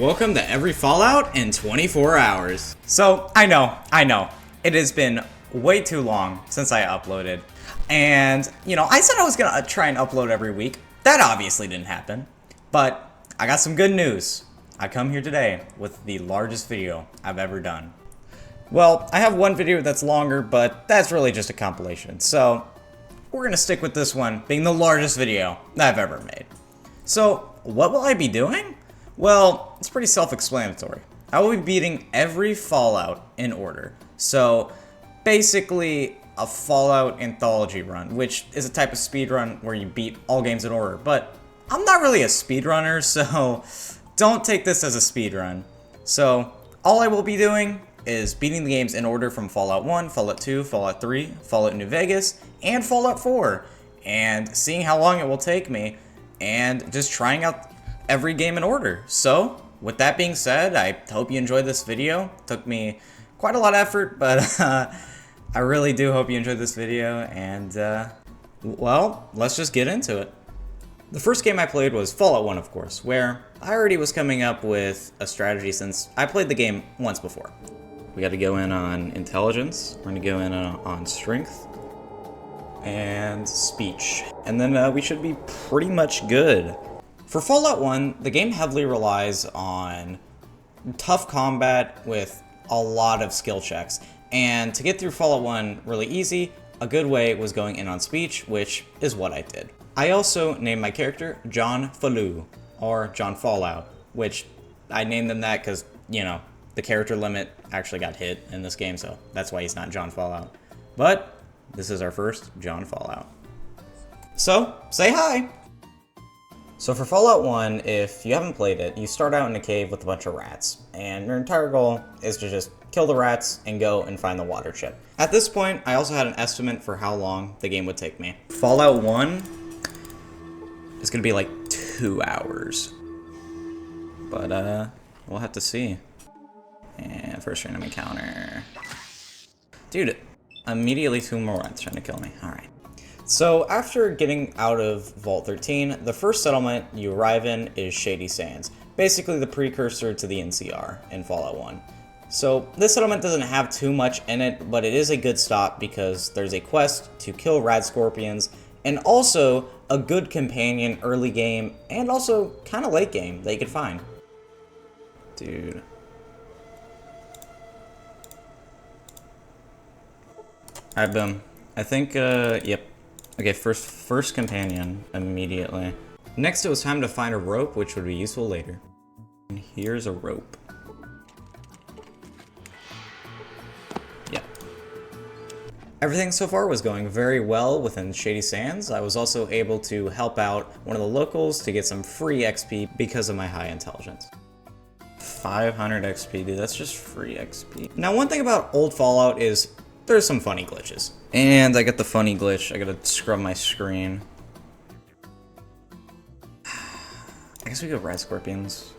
Welcome to every Fallout in 24 hours. So, I know, it has been way too long since I uploaded. And, I said I was gonna try and upload every week. That obviously didn't happen. But I got some good news. I come here today with the largest video I've ever done. Well, I have one video that's longer, but that's really just a compilation. So, we're gonna stick with this one being the largest video I've ever made. So, what will I be doing? Well, it's pretty self-explanatory. I will be beating every Fallout in order. So, basically, a Fallout anthology run, which is a type of speedrun where you beat all games in order. But I'm not really a speedrunner, so don't take this as a speedrun. So, all I will be doing is beating the games in order from Fallout 1, Fallout 2, Fallout 3, Fallout New Vegas, and Fallout 4, and seeing how long it will take me, and just trying out every game in order. So, with that being said, I hope you enjoyed this video. It took me quite a lot of effort, but I really do hope you enjoyed this video, and well, let's just get into it. The first game I played was Fallout 1, of course, where I already was coming up with a strategy since I played the game once before. We got to go in on intelligence, we're going to go in on strength, and speech. And then we should be pretty much good. For Fallout 1, the game heavily relies on tough combat with a lot of skill checks. And to get through Fallout 1 really easy, a good way was going in on speech, which is what I did. I also named my character John Fallout, or John Fallout, which I named him that because, the character limit actually got hit in this game, so that's why he's not John Fallout. But this is our first John Fallout. So, say hi! So for Fallout 1, if you haven't played it, you start out in a cave with a bunch of rats, and your entire goal is to just kill the rats and go and find the water chip. At this point, I also had an estimate for how long the game would take me. Fallout 1 is gonna be like 2 hours. But, we'll have to see. And first random encounter. Dude, immediately 2 more rats trying to kill me. Alright. So after getting out of Vault 13, the first settlement you arrive in is Shady Sands, basically the precursor to the NCR in Fallout 1. So this settlement doesn't have too much in it, but it is a good stop because there's a quest to kill rad scorpions, and also a good companion early game, and also kind of late game that you could find. Dude. Alright, boom. I think, yep. Okay, first companion, immediately. Next, it was time to find a rope, which would be useful later. And here's a rope. Yep. Everything so far was going very well within Shady Sands. I was also able to help out one of the locals to get some free XP because of my high intelligence. 500 XP, dude, that's just free XP. Now, one thing about old Fallout is there's some funny glitches. And I got the funny glitch. I gotta scrub my screen. I guess we go Red Scorpions.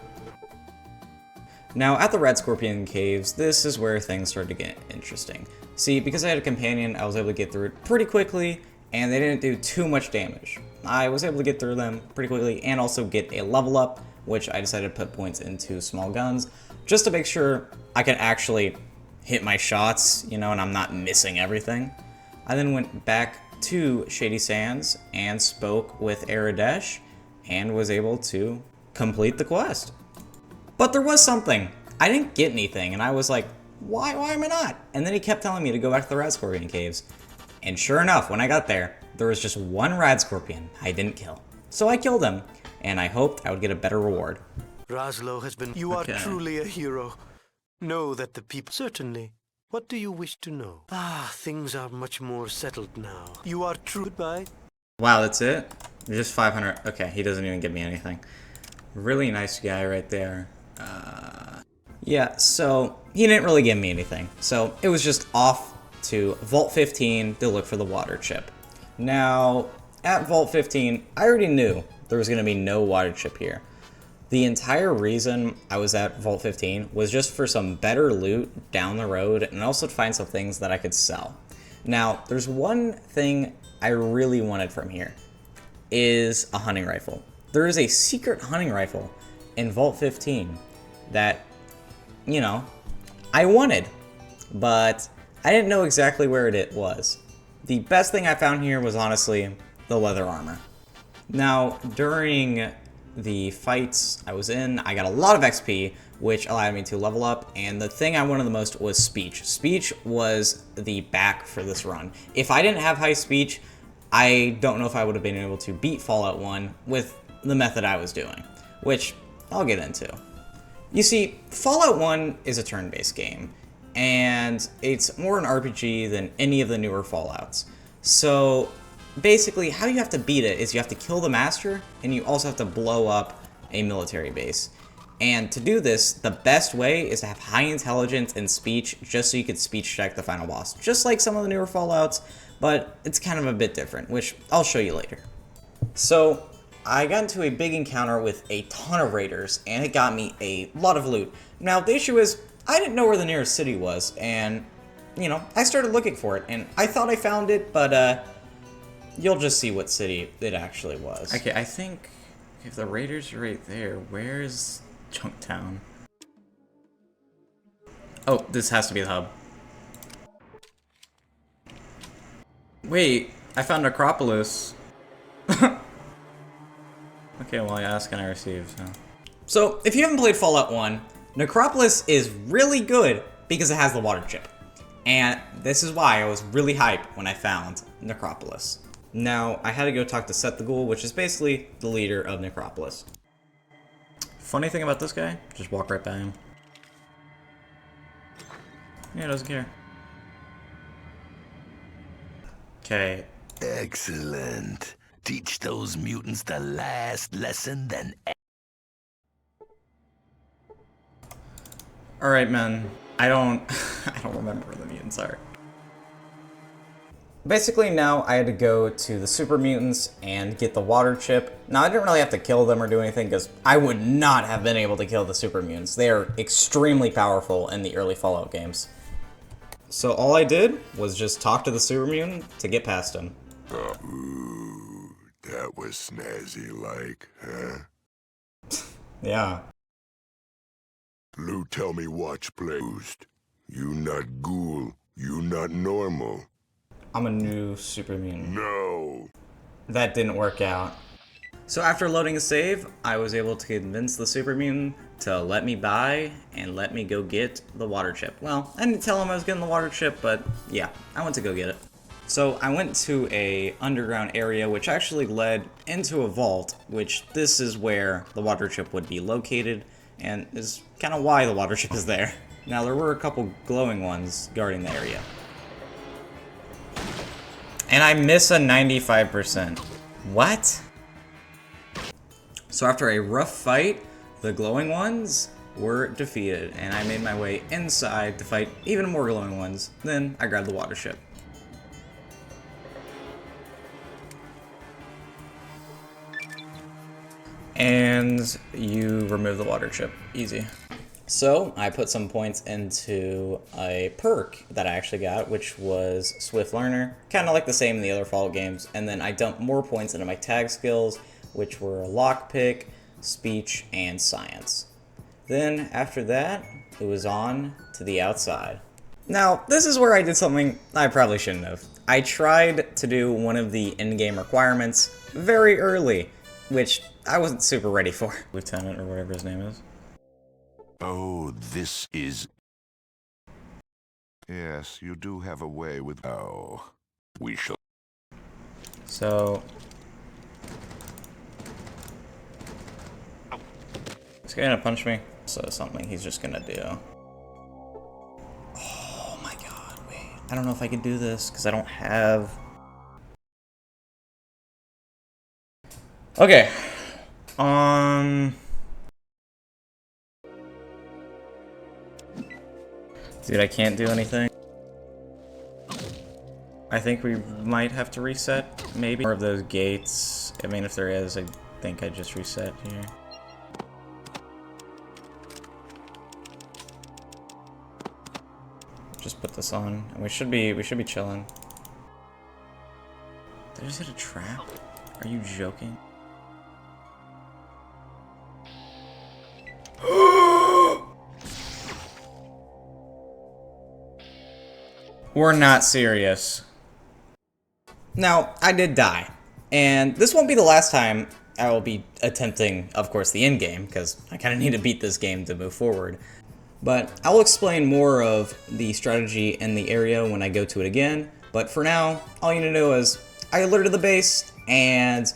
Now, at the Red Scorpion Caves, this is where things started to get interesting. See, because I had a companion, I was able to get through it pretty quickly, and they didn't do too much damage. I was able to get through them pretty quickly, and also get a level up, which I decided to put points into small guns, just to make sure I could actually hit my shots, and I'm not missing everything. I then went back to Shady Sands and spoke with Aradesh and was able to complete the quest. But there was something. I didn't get anything, and I was like, why am I not? And then he kept telling me to go back to the Rad Scorpion Caves. And sure enough, when I got there was just one Rad Scorpion I didn't kill. So I killed him, and I hoped I would get a better reward. Razlo has been... You are truly a hero. Know that the people... Certainly. What do you wish to know? Things are much more settled now. You are true. Goodbye. Wow, that's it? Just 500. Okay, he doesn't even give me anything. Really nice guy right there. Yeah, so he didn't really give me anything. So it was just off to Vault 15 to look for the water chip. Now, at Vault 15, I already knew there was going to be no water chip here. The entire reason I was at Vault 15 was just for some better loot down the road and also to find some things that I could sell. Now, there's one thing I really wanted from here, is a hunting rifle. There is a secret hunting rifle in Vault 15, that, you know, I wanted, but I didn't know exactly where it was. The best thing I found here was honestly the leather armor. Now, during the fights I was in, I got a lot of XP, which allowed me to level up, and the thing I wanted the most was speech. Speech was the back for this run. If I didn't have high speech, I don't know if I would have been able to beat Fallout 1 with the method I was doing, which I'll get into. You see, Fallout 1 is a turn-based game, and it's more an RPG than any of the newer Fallouts. So basically, how you have to beat it is you have to kill the Master, and you also have to blow up a military base. And to do this, the best way is to have high intelligence and speech, just so you could speech check the final boss. Just like some of the newer Fallouts, but it's kind of a bit different, which I'll show you later. So, I got into a big encounter with a ton of raiders, and it got me a lot of loot. Now, the issue is, I didn't know where the nearest city was, and, you know, I started looking for it, and I thought I found it, but, you'll just see what city it actually was. Okay, I think if the raiders are right there, where's Junktown? Oh, this has to be the hub. Wait, I found Necropolis. Okay, well, I ask and I receive, so if you haven't played Fallout 1, Necropolis is really good because it has the water chip. And this is why I was really hyped when I found Necropolis. Now, I had to go talk to Set the Ghoul, which is basically the leader of Necropolis. Funny thing about this guy, just walk right by him. Yeah, doesn't care. Okay. Excellent. Teach those mutants the last lesson, then. Alright, man. I don't remember where the mutants are. Basically, now I had to go to the super mutants and get the water chip. Now, I didn't really have to kill them or do anything because I would not have been able to kill the super mutants. They are extremely powerful in the early Fallout games. So all I did was just talk to the super mutant to get past him. Ooh, that was snazzy-like, huh? Yeah. Lou, tell me watch placed. You not ghoul, you not normal. I'm a new super mutant. No. That didn't work out. So after loading a save, I was able to convince the super mutant to let me buy and let me go get the water chip. Well, I didn't tell him I was getting the water chip, but yeah, I went to go get it. So I went to a underground area which actually led into a vault, which this is where the water chip would be located, and is kind of why the water chip is there. Now there were a couple glowing ones guarding the area. And I miss a 95%. What? So after a rough fight, the glowing ones were defeated, and I made my way inside to fight even more glowing ones. Then I grabbed the water chip. And you remove the water chip. Easy. So I put some points into a perk that I actually got, which was Swift Learner, kind of like the same in the other Fallout games, and then I dumped more points into my tag skills, which were Lockpick, Speech, and Science. Then, after that, it was on to the outside. Now, this is where I did something I probably shouldn't have. I tried to do one of the in-game requirements very early, which I wasn't super ready for. Lieutenant, or whatever his name is. Oh, this is... Yes, you do have a way with... Oh, we shall... So... He's gonna punch me, so something he's just gonna do. Oh my god, wait. I don't know if I can do this, because I don't have... Okay. Dude, I can't do anything. I think we might have to reset, maybe. More of those gates. I mean, if there is, I think I just reset here. Just put this on, and we should be chilling. Did I just hit a trap? Are you joking? We're not serious. Now, I did die, and this won't be the last time I will be attempting, of course, the end game, because I kind of need to beat this game to move forward. But I'll explain more of the strategy in the area when I go to it again, but for now, all you need to know is I alerted the base and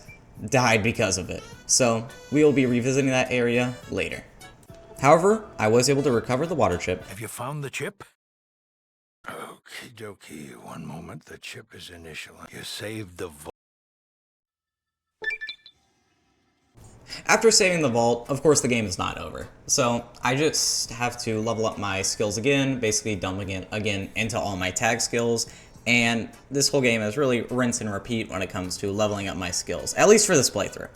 died because of it. So, we will be revisiting that area later. However, I was able to recover the water chip. Have you found the chip? Okie dokie. One moment. The chip is initialized. You saved the vault. After saving the vault, of course the game is not over. So I just have to level up my skills again, basically dumping it again into all my tag skills. And this whole game is really rinse and repeat when it comes to leveling up my skills, at least for this playthrough.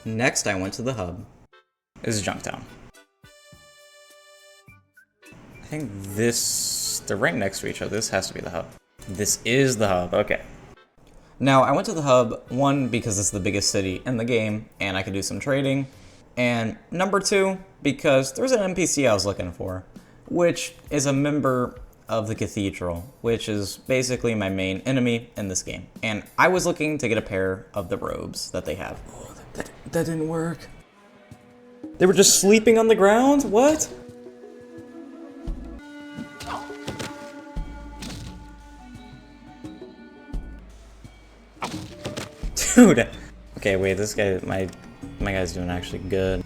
Next, I went to the hub. This is Junktown. I think they're right next to each other. This has to be the hub. This is the hub, okay. Now, I went to the hub, one, because it's the biggest city in the game, and I could do some trading, and number two, because there's an NPC I was looking for, which is a member of the Cathedral, which is basically my main enemy in this game. And I was looking to get a pair of the robes that they have. Oh, that didn't work. They were just sleeping on the ground? What? Dude. Okay, wait, this guy, my guy's doing actually good.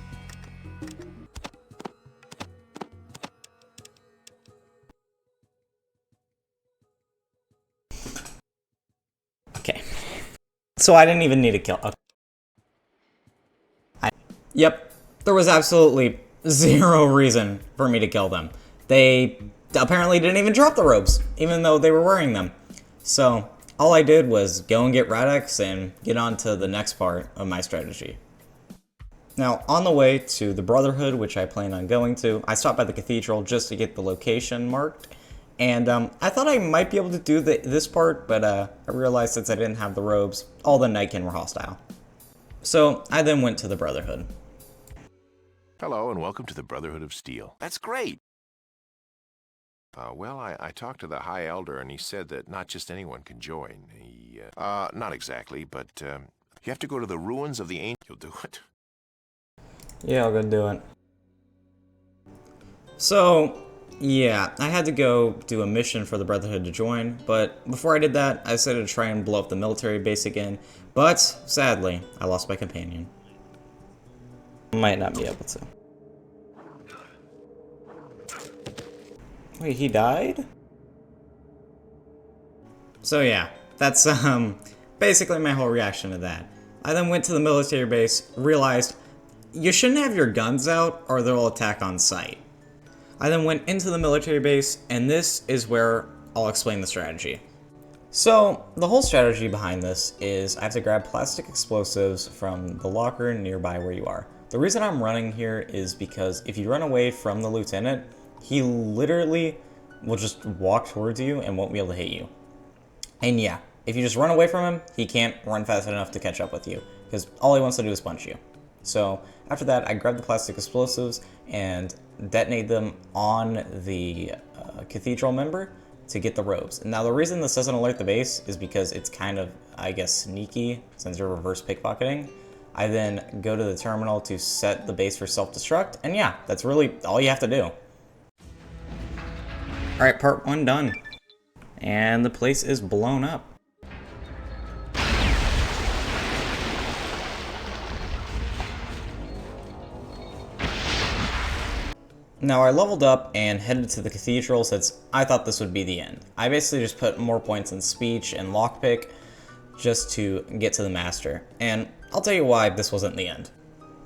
Okay. So I didn't even need a kill. Okay. Yep. There was absolutely zero reason for me to kill them. They apparently didn't even drop the robes, even though they were wearing them. So all I did was go and get Radix and get on to the next part of my strategy. Now, on the way to the Brotherhood, which I plan on going to, I stopped by the Cathedral just to get the location marked. And I thought I might be able to do this part, but I realized since I didn't have the robes, all the Nightkin were hostile. So I then went to the Brotherhood. Hello, and welcome to the Brotherhood of Steel. That's great! Well, I talked to the High Elder, and he said that not just anyone can join. Not exactly, but you have to go to the ruins of the ancient... You'll do it? Yeah, I'll go do it. So, yeah, I had to go do a mission for the Brotherhood to join, but before I did that, I decided to try and blow up the military base again, but sadly, I lost my companion. Might not be able to. Wait, he died? So yeah, that's basically my whole reaction to that. I then went to the military base, realized you shouldn't have your guns out or they'll attack on sight. I then went into the military base, and this is where I'll explain the strategy. So, the whole strategy behind this is I have to grab plastic explosives from the locker nearby where you are. The reason I'm running here is because if you run away from the lieutenant, he literally will just walk towards you and won't be able to hit you. And yeah, if you just run away from him, he can't run fast enough to catch up with you, because all he wants to do is punch you. So after that, I grabbed the plastic explosives and detonate them on the Cathedral member to get the robes. And now the reason this doesn't alert the base is because it's kind of, I guess, sneaky since you're reverse pickpocketing. I then go to the terminal to set the base for self-destruct, and yeah, that's really all you have to do. Alright, part 1 done. And the place is blown up. Now I leveled up and headed to the Cathedral since I thought this would be the end. I basically just put more points in speech and lockpick just to get to the Master. And I'll tell you why this wasn't the end.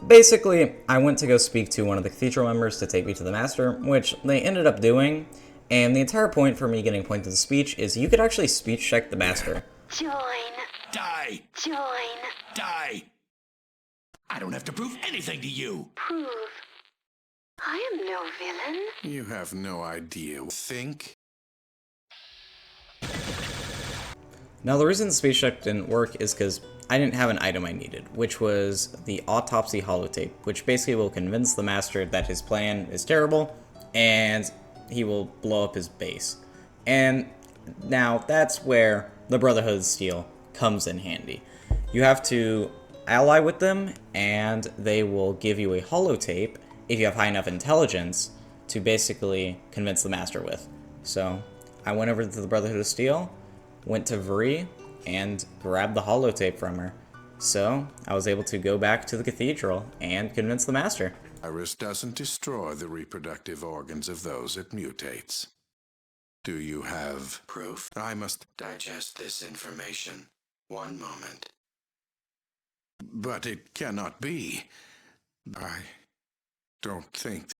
Basically, I went to go speak to one of the Cathedral members to take me to the Master, which they ended up doing. And the entire point for me getting points of speech is you could actually speech check the Master. Join. Die! Join. Die! I don't have to prove anything to you! Prove. I am no villain. You have no idea. Think? Now the reason the speech check didn't work is because I didn't have an item I needed, which was the Autopsy Holotape, which basically will convince the Master that his plan is terrible, and he will blow up his base. And Now, that's where the Brotherhood of Steel comes in handy. You have to ally with them, and they will give you a holotape if you have high enough intelligence to basically convince the Master with. So, I went over to the Brotherhood of Steel, went to Vri, and grabbed the holotape from her. So, I was able to go back to the cathedral and convince the Master. Virus doesn't destroy the reproductive organs of those it mutates. Do you have proof? I must digest this information. One moment. But it cannot be. I don't think.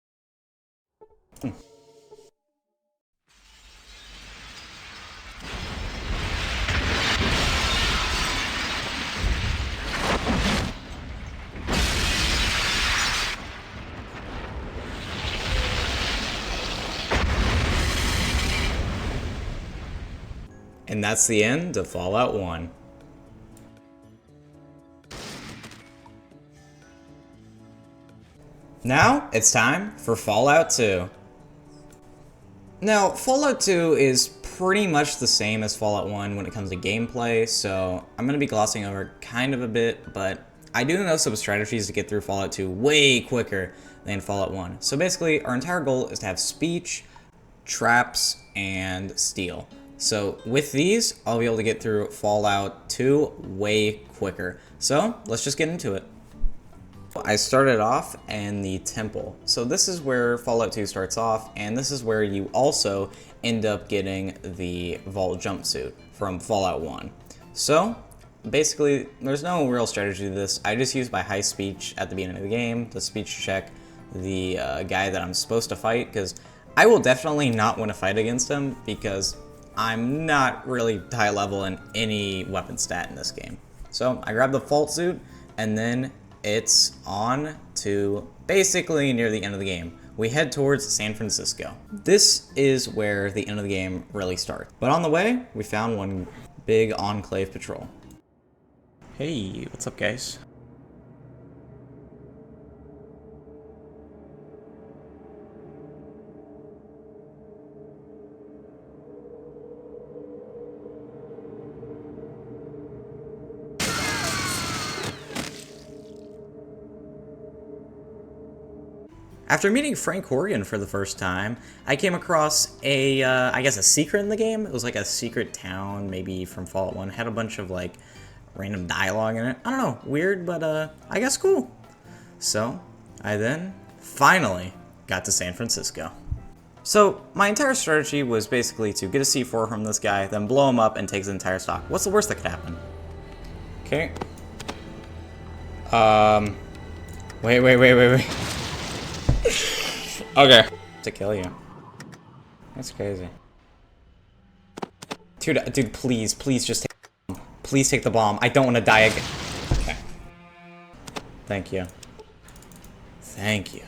And that's the end of Fallout 1. Now, it's time for Fallout 2. Now, Fallout 2 is pretty much the same as Fallout 1 when it comes to gameplay, so I'm going to be glossing over kind of a bit, but I do know some strategies to get through Fallout 2 way quicker than Fallout 1. So basically, our entire goal is to have speech, traps, and steel. So with these, I'll be able to get through Fallout 2 way quicker. So let's just get into it. I started off in the temple. So this is where Fallout 2 starts off, and this is where you also end up getting the Vault jumpsuit from Fallout 1. So basically, there's no real strategy to this. I just use my high speech at the beginning of the game to speech check the guy that I'm supposed to fight, because I will definitely not win a fight against him because I'm not really high level in any weapon stat in this game. So I grab the Vault suit, and then it's on to basically near the end of the game. We head towards San Francisco. This is where the end of the game really starts. But on the way, we found one big Enclave patrol. Hey, what's up, guys? After meeting Frank Horgan for the first time, I came across a, I guess a secret in the game. It was like a secret town, maybe from Fallout 1. It had a bunch of like random dialogue in it. I don't know, weird, but I guess cool. So, I then finally got to San Francisco. So, my entire strategy was basically to get a C4 from this guy, then blow him up and take his entire stock. What's the worst that could happen? Okay. Wait. Okay. To kill you. That's crazy. Dude, please just take the bomb. Please take the bomb. I don't want to die again. Okay. Thank you. Thank you.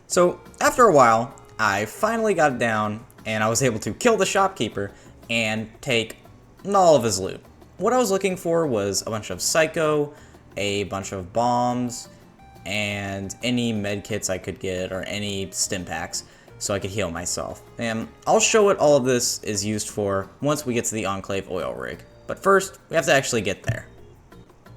So, after a while, I finally got it down, and I was able to kill the shopkeeper and take all of his loot. What I was looking for was a bunch of psycho, a bunch of bombs, and any med kits I could get, or any stim packs, so I could heal myself. And I'll show what all of this is used for once we get to the Enclave oil rig. But first, we have to actually get there.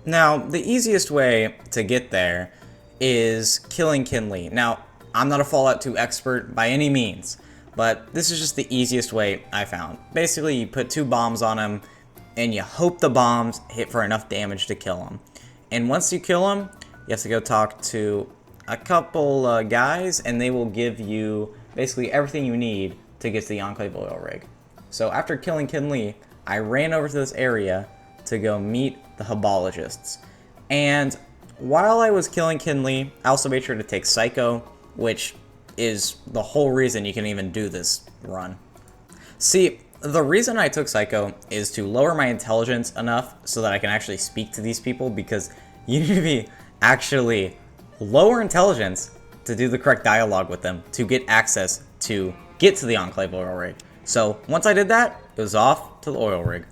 Now, the easiest way to get there is killing Kinley. Now, I'm not a Fallout 2 expert by any means, but this is just the easiest way I found. Basically, you put 2 bombs on him, and you hope the bombs hit for enough damage to kill him. And once you kill him, you have to go talk to a couple guys, and they will give you basically everything you need to get to the Enclave oil rig. So after killing Kinley, I ran over to this area to go meet the Hubologists. And while I was killing Kinley, I also made sure to take Psycho, which is the whole reason you can even do this run. See, the reason I took Psycho is to lower my intelligence enough so that I can actually speak to these people, because you need to be actually lower intelligence to do the correct dialogue with them to get access to get to the Enclave oil rig. So once I did that, it was off to the oil rig.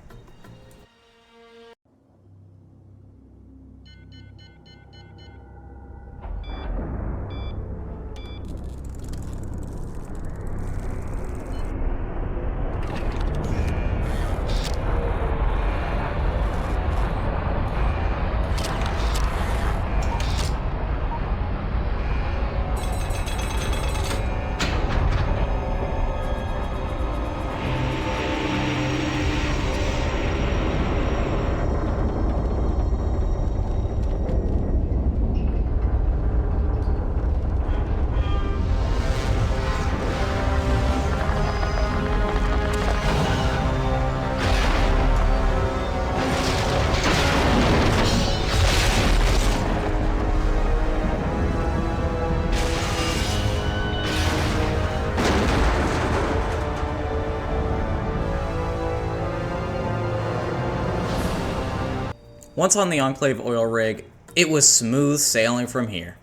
Once on the Enclave oil rig, it was smooth sailing from here.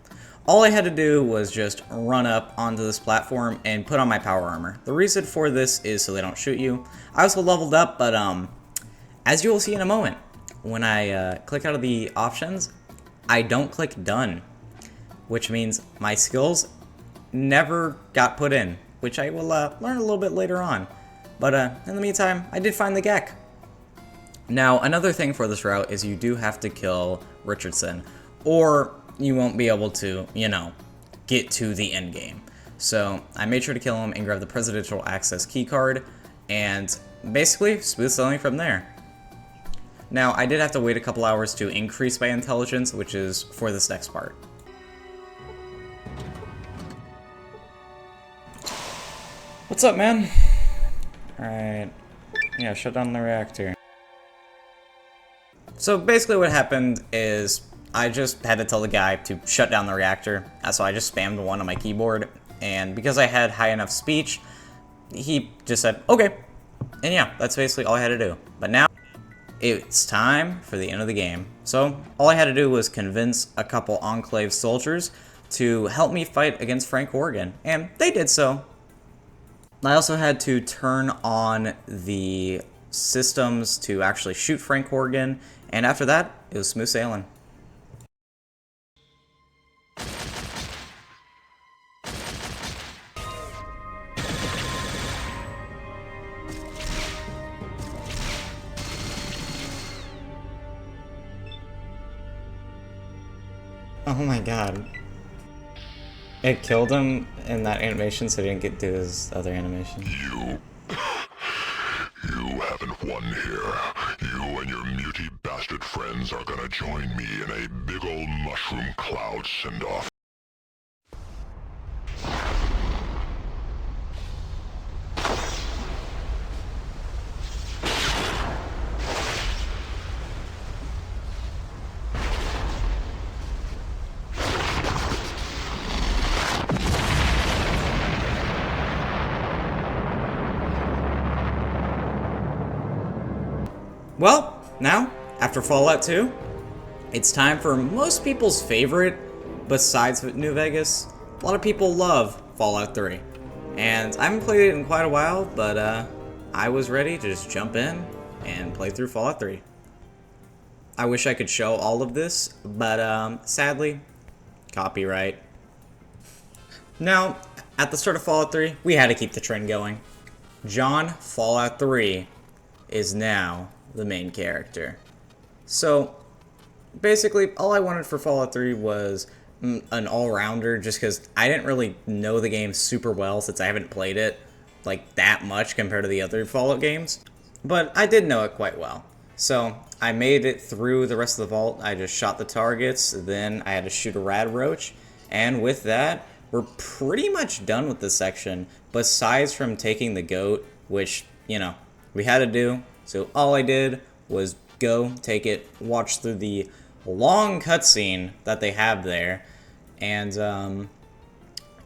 All I had to do was just run up onto this platform and put on my power armor. The reason for this is so they don't shoot you. I also leveled up, but as you will see in a moment, when I click out of the options, I don't click done, which means my skills never got put in, which I will learn a little bit later on. But in the meantime, I did find the Gek. Now, another thing for this route is you do have to kill Richardson, or you won't be able to, you know, get to the end game. So I made sure to kill him and grab the presidential access keycard, and basically smooth sailing from there. Now, I did have to wait a couple hours to increase my intelligence, which is for this next part. What's up, man? Alright. Yeah, shut down the reactor. So basically what happened is I just had to tell the guy to shut down the reactor. So I just spammed 1 on my keyboard, and because I had high enough speech, he just said, okay. And yeah, that's basically all I had to do. But now, it's time for the end of the game. So all I had to do was convince a couple Enclave soldiers to help me fight against Frank Corrigan, and they did so. I also had to turn on the systems to actually shoot Frank Corrigan, and after that, it was smooth sailing. Oh my god. It killed him in that animation, so he didn't get to do his other animation. You haven't won here. You and your muty bastard friends are gonna join me in a big ol' mushroom cloud send-off. Well, now, after Fallout 2, it's time for most people's favorite, besides New Vegas. A lot of people love Fallout 3. And I haven't played it in quite a while, but I was ready to just jump in and play through Fallout 3. I wish I could show all of this, but sadly, copyright. Now, at the start of Fallout 3, we had to keep the trend going. John Fallout 3 is now the main character. So basically all I wanted for Fallout 3 was an all-rounder, just because I didn't really know the game super well since I haven't played it like that much compared to the other Fallout games, but I did know it quite well. So I made it through the rest of the vault. I just shot the targets, then I had to shoot a rad roach, and with that we're pretty much done with this section, besides from taking the goat, which, you know, we had to do. So all I did was go, take it, watch through the long cutscene that they have there, and,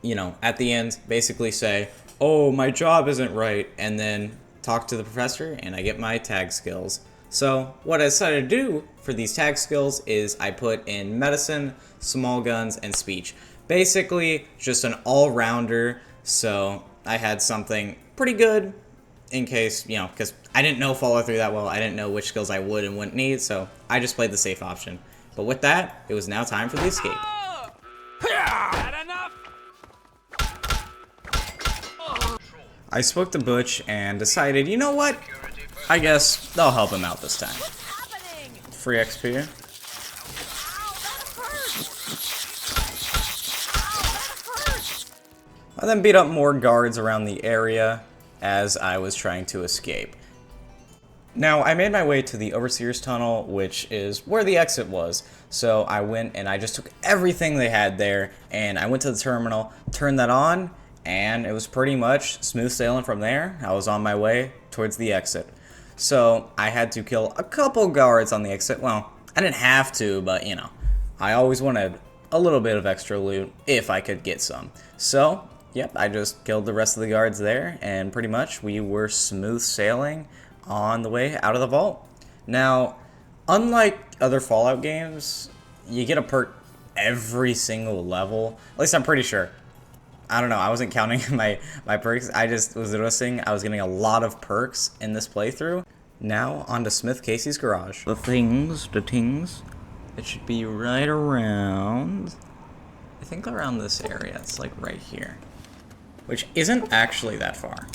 you know, at the end, basically say, oh, my job isn't right, and then talk to the professor, and I get my tag skills. So what I decided to do for these tag skills is I put in medicine, small guns, and speech. Basically, just an all-rounder, so I had something pretty good, in case, you know, because I didn't know Fallout 3 that well. I didn't know which skills I would and wouldn't need, so I just played the safe option. But with that, it was now time for the escape. I spoke to Butch and decided, you know what? I guess they'll help him out this time. Free XP. I then beat up more guards around the area as I was trying to escape. Now, I made my way to the Overseer's Tunnel, which is where the exit was. So I went and I just took everything they had there, and I went to the terminal, turned that on, and it was pretty much smooth sailing from there. I was on my way towards the exit. So I had to kill a couple guards on the exit. Well, I didn't have to, but you know, I always wanted a little bit of extra loot if I could get some. So, yep, I just killed the rest of the guards there, and pretty much we were smooth sailing on the way out of the vault. Now, Unlike other Fallout games, you get a perk every single level. At least I'm pretty sure. I don't know, I wasn't counting my perks. I just was noticing I was getting a lot of perks in this playthrough. Now, on to Smith Casey's garage. The tings. It should be right around... I think around this area. It's like right here. Which isn't actually that far.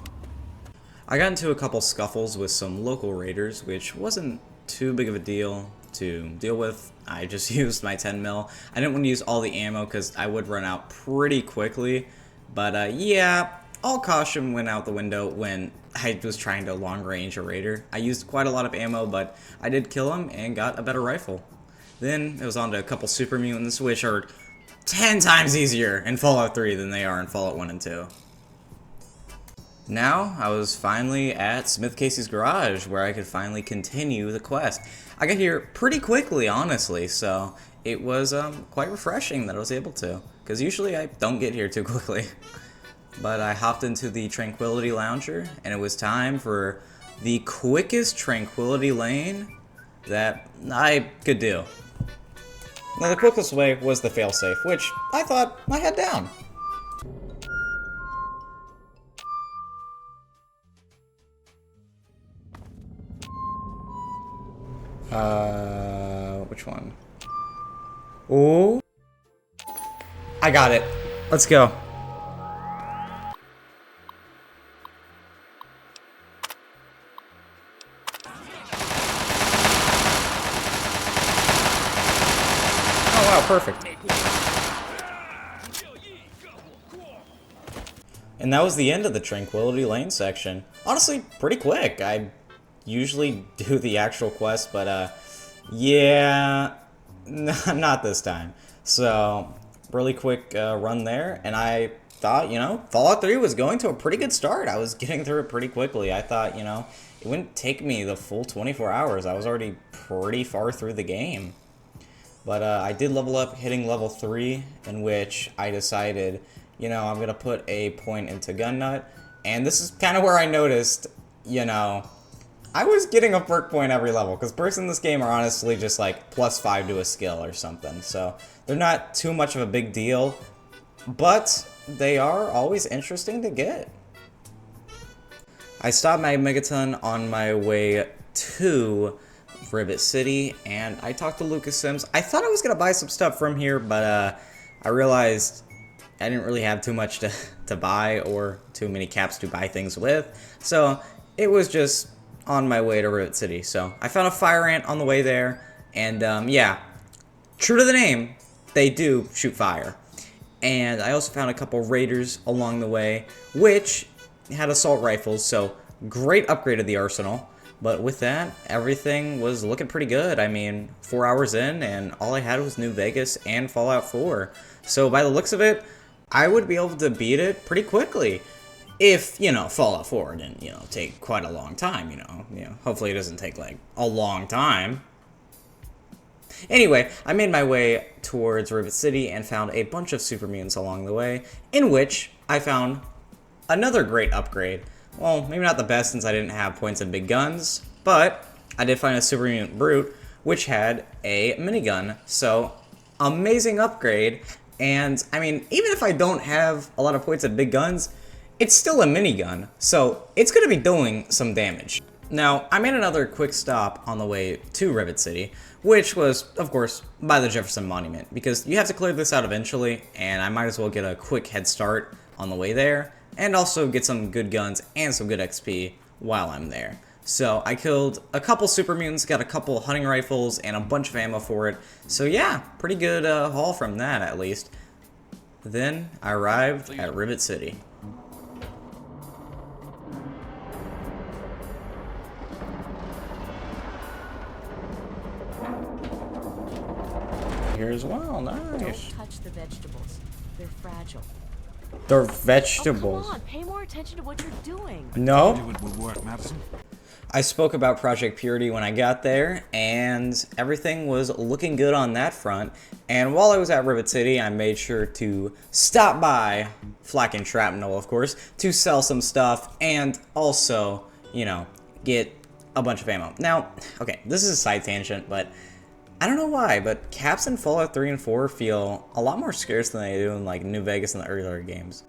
I got into a couple scuffles with some local raiders, which wasn't too big of a deal to deal with. I just used my 10 mil. I didn't want to use all the ammo because I would run out pretty quickly. But yeah, all caution went out the window when I was trying to long range a raider. I used quite a lot of ammo, but I did kill him and got a better rifle. Then it was on to a couple super mutants, which are 10 times easier in Fallout 3 than they are in Fallout 1 and 2. Now, I was finally at Smith Casey's garage, where I could finally continue the quest. I got here pretty quickly, honestly, so it was quite refreshing that I was able to, because usually I don't get here too quickly. But I hopped into the Tranquility Lounger, and it was time for the quickest Tranquility Lane that I could do. Now, the quickest way was the failsafe, which I thought I had down. Which one? Oh, I got it. Let's go. Oh wow, perfect. And that was the end of the Tranquility Lane section. Honestly, pretty quick. I usually do the actual quest, but yeah, not this time. So, really quick run there, and I thought, you know, Fallout 3 was going to a pretty good start. I was getting through it pretty quickly. I thought, you know, it wouldn't take me the full 24 hours. I was already pretty far through the game. But I did level up, hitting level 3, in which I decided, you know, I'm going to put a point into Gun Nut. And this is kind of where I noticed, you know, I was getting a perk point every level, because perks in this game are honestly just like +5 to a skill or something. So they're not too much of a big deal, but they are always interesting to get. I stopped my Megaton on my way to Ribbit City, and I talked to Lucas Sims. I thought I was going to buy some stuff from here, but I realized I didn't really have too much to buy or too many caps to buy things with. So it was just on my way to Ribbit City. So I found a fire ant on the way there, and yeah, true to the name, they do shoot fire. And I also found a couple raiders along the way, which had assault rifles, so great upgrade of the arsenal. But with that, everything was looking pretty good. I mean, 4 hours in, and all I had was New Vegas and Fallout 4. So by the looks of it, I would be able to beat it pretty quickly. If, you know, Fallout 4 didn't, you know, take quite a long time, you know. Hopefully it doesn't take, like, a long time. Anyway, I made my way towards Ribbit City and found a bunch of super mutants along the way, in which I found another great upgrade. Well, maybe not the best since I didn't have points in big guns, but I did find a super mutant brute, which had a minigun. So, amazing upgrade. And, I mean, even if I don't have a lot of points in big guns, it's still a minigun, so it's going to be doing some damage. Now, I made another quick stop on the way to Ribbit City, which was, of course, by the Jefferson Monument, because you have to clear this out eventually, and I might as well get a quick head start on the way there, and also get some good guns and some good XP while I'm there. So I killed a couple super mutants, got a couple hunting rifles, and a bunch of ammo for it. So yeah, pretty good haul from that at least. Then I arrived at Ribbit City. Here as well, nice. Don't touch the vegetables. They're fragile. They're vegetables. Oh, come on, pay more attention to what you're doing. No. It would work, Madison. I spoke about Project Purity when I got there, and everything was looking good on that front. And while I was at Ribbit City, I made sure to stop by Flak and Shrapnel, of course, to sell some stuff and also, you know, get a bunch of ammo. Now, okay, this is a side tangent, but I don't know why, but caps in Fallout 3 and 4 feel a lot more scarce than they do in like New Vegas and the earlier games.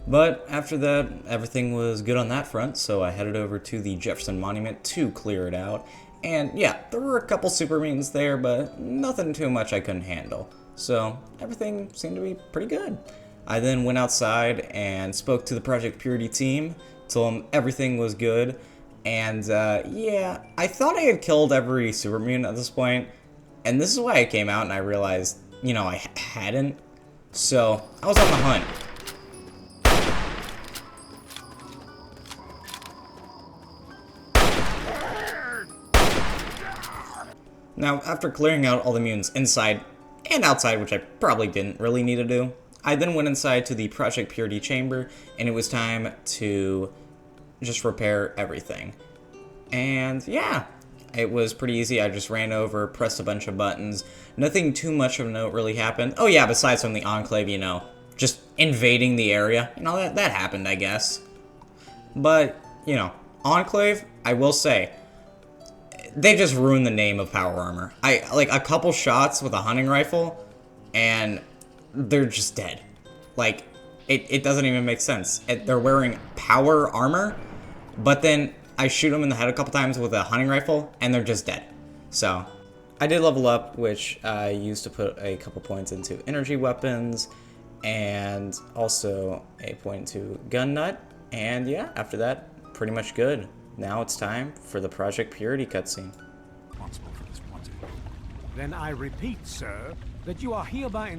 But after that, everything was good on that front, so I headed over to the Jefferson Monument to clear it out. And yeah, there were a couple super mutants there, but nothing too much I couldn't handle. So everything seemed to be pretty good. I then went outside and spoke to the Project Purity team, told them everything was good, and yeah, I thought I had killed every super mutant at this point, and this is why I came out and I realized, you know, I hadn't. So I was on the hunt. Now, after clearing out all the mutants inside and outside, which I probably didn't really need to do, I then went inside to the Project Purity chamber, and it was time to just repair everything. And yeah, it was pretty easy. I just ran over, pressed a bunch of buttons. Nothing too much of note really happened. Oh yeah, besides from the Enclave, you know, just invading the area. You know, that happened, I guess. But, you know, Enclave, I will say, they just ruined the name of Power Armor. Like, a couple shots with a hunting rifle, and they're just dead. Like, it doesn't even make sense. They're wearing Power Armor, but then I shoot them in the head a couple times with a hunting rifle, and they're just dead. So, I did level up, which I used to put a couple points into energy weapons, and also a point into gun nut. And yeah, after that, pretty much good. Now it's time for the Project Purity cutscene. Then I repeat, sir, that you are hereby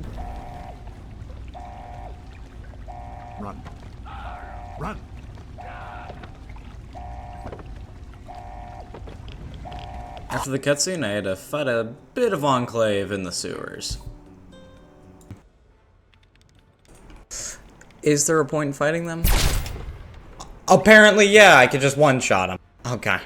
Run. Run! After the cutscene, I had to fight a bit of Enclave in the sewers. Is there a point in fighting them? Apparently, yeah, I could just one-shot them. Okay.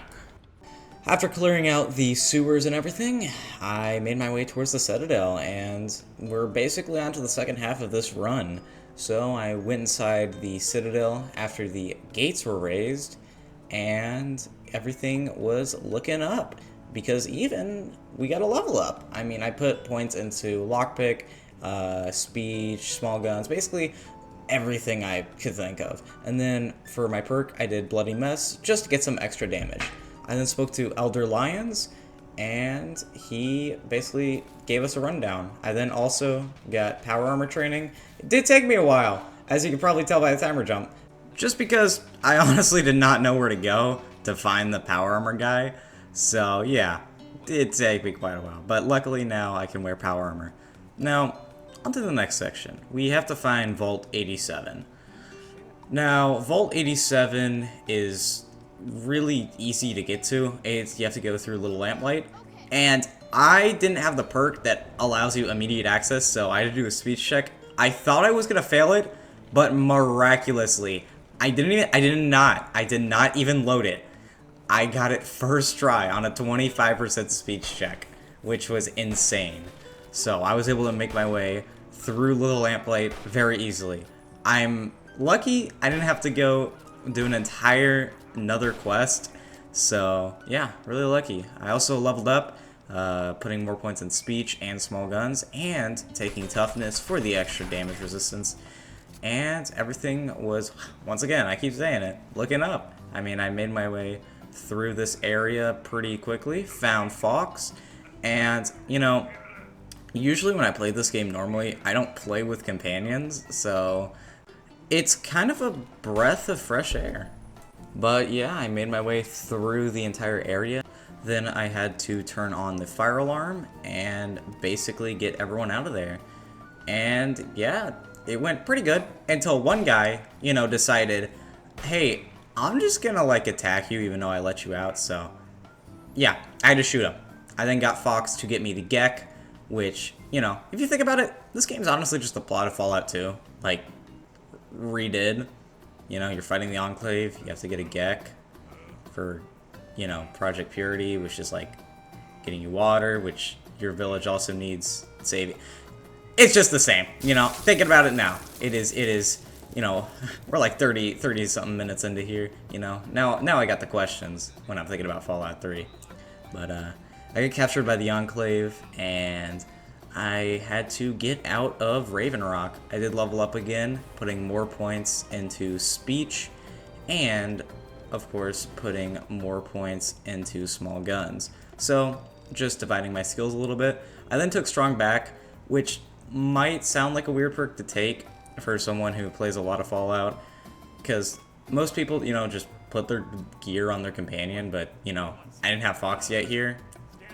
After clearing out the sewers and everything, I made my way towards the Citadel, and we're basically on to the second half of this run. So I went inside the Citadel after the gates were raised, and everything was looking up, because even we got a level up. I mean, I put points into lockpick, speech, small guns, basically everything I could think of. And then for my perk, I did Bloody Mess, just to get some extra damage. I then spoke to Elder Lyons, and he basically gave us a rundown. I then also got Power Armor training. It did take me a while, as you can probably tell by the timer jump, just because I honestly did not know where to go to find the Power Armor guy. So yeah, it did take me quite a while, but luckily now I can wear Power Armor. Now, on to the next section. We have to find Vault 87. Now, Vault 87 is really easy to get to. You have to go through Little Lamplight, and I didn't have the perk that allows you immediate access, so I had to do a speech check. I thought I was gonna fail it, but miraculously, I did not even load it. I got it first try on a 25% speech check, which was insane. So I was able to make my way through Little Lamplight very easily. I'm lucky I didn't have to go do an entire another quest, so yeah, really lucky. I also leveled up, putting more points in speech and small guns, and taking toughness for the extra damage resistance, and everything was, once again, I keep saying it, looking up. I mean, I made my way through this area pretty quickly, found Fox, and you know, usually when I play this game normally, I don't play with companions, so it's kind of a breath of fresh air. But yeah, I made my way through the entire area. Then I had to turn on the fire alarm and basically get everyone out of there. And yeah, it went pretty good until one guy, you know, decided, hey, I'm just gonna like attack you even though I let you out. So yeah, I had to shoot him. I then got Fox to get me the Gek, which, you know, if you think about it, this game's honestly just the plot of Fallout 2, like redid. You know, you're fighting the Enclave, you have to get a Gek for, you know, Project Purity, which is like getting you water, which your village also needs saving. It's just the same, you know, thinking about it now. It is you know, we're like 30 something minutes into here, you know. Now I got the questions when I'm thinking about Fallout 3. But I got captured by the Enclave, and I had to get out of Raven Rock. I did level up again, putting more points into speech, and of course putting more points into small guns. So just dividing my skills a little bit. I then took Strong Back, which might sound like a weird perk to take for someone who plays a lot of Fallout, because most people, you know, just put their gear on their companion, but, you know, I didn't have Fox yet here,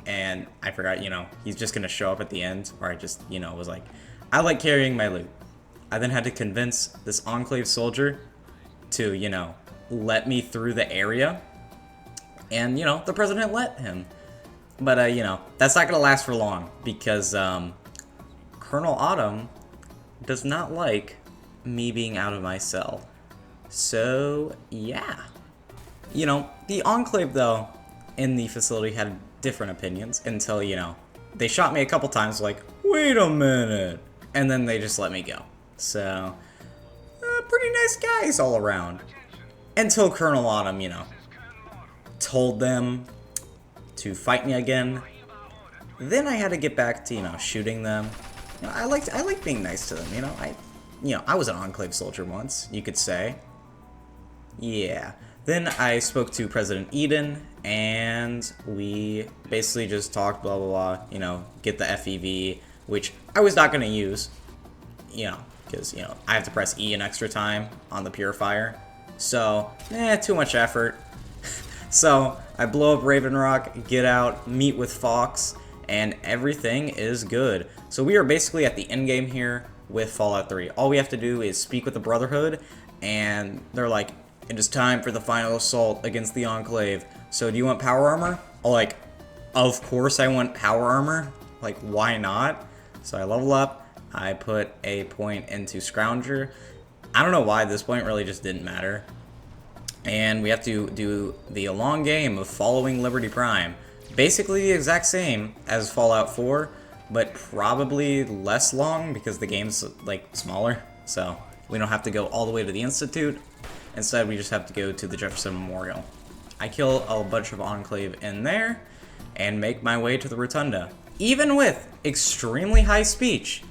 and I forgot, you know, he's just gonna show up at the end, where I just, you know, was like, I like carrying my loot. I then had to convince this Enclave soldier to, you know, let me through the area, and, you know, the president let him. But, you know, that's not gonna last for long, because, Colonel Autumn does not like me being out of my cell. So, yeah. You know, the Enclave, though, in the facility had different opinions until, you know, they shot me a couple times like, wait a minute, and then they just let me go. So, pretty nice guys all around. Until Colonel Autumn, you know, told them to fight me again. Then I had to get back to, you know, shooting them. You know, I like being nice to them, you know. I was an Enclave soldier once, you could say. Yeah. Then I spoke to President Eden, and we basically just talked, blah, blah, blah, you know, get the FEV, which I was not going to use, you know, because, you know, I have to press E an extra time on the Purifier. So, too much effort. So, I blow up Raven Rock, get out, meet with Fox, and everything is good. So we are basically at the end game here with Fallout 3. All we have to do is speak with the Brotherhood, and they're like, it is time for the final assault against the Enclave. So do you want power armor? Like, of course I want power armor. Like, why not? So I level up, I put a point into Scrounger. I don't know why this point really just didn't matter. And we have to do the long game of following Liberty Prime. Basically the exact same as Fallout 4, but probably less long because the game's like smaller. So we don't have to go all the way to the Institute. Instead, we just have to go to the Jefferson Memorial. I kill a bunch of Enclave in there and make my way to the Rotunda. Even with extremely high speech,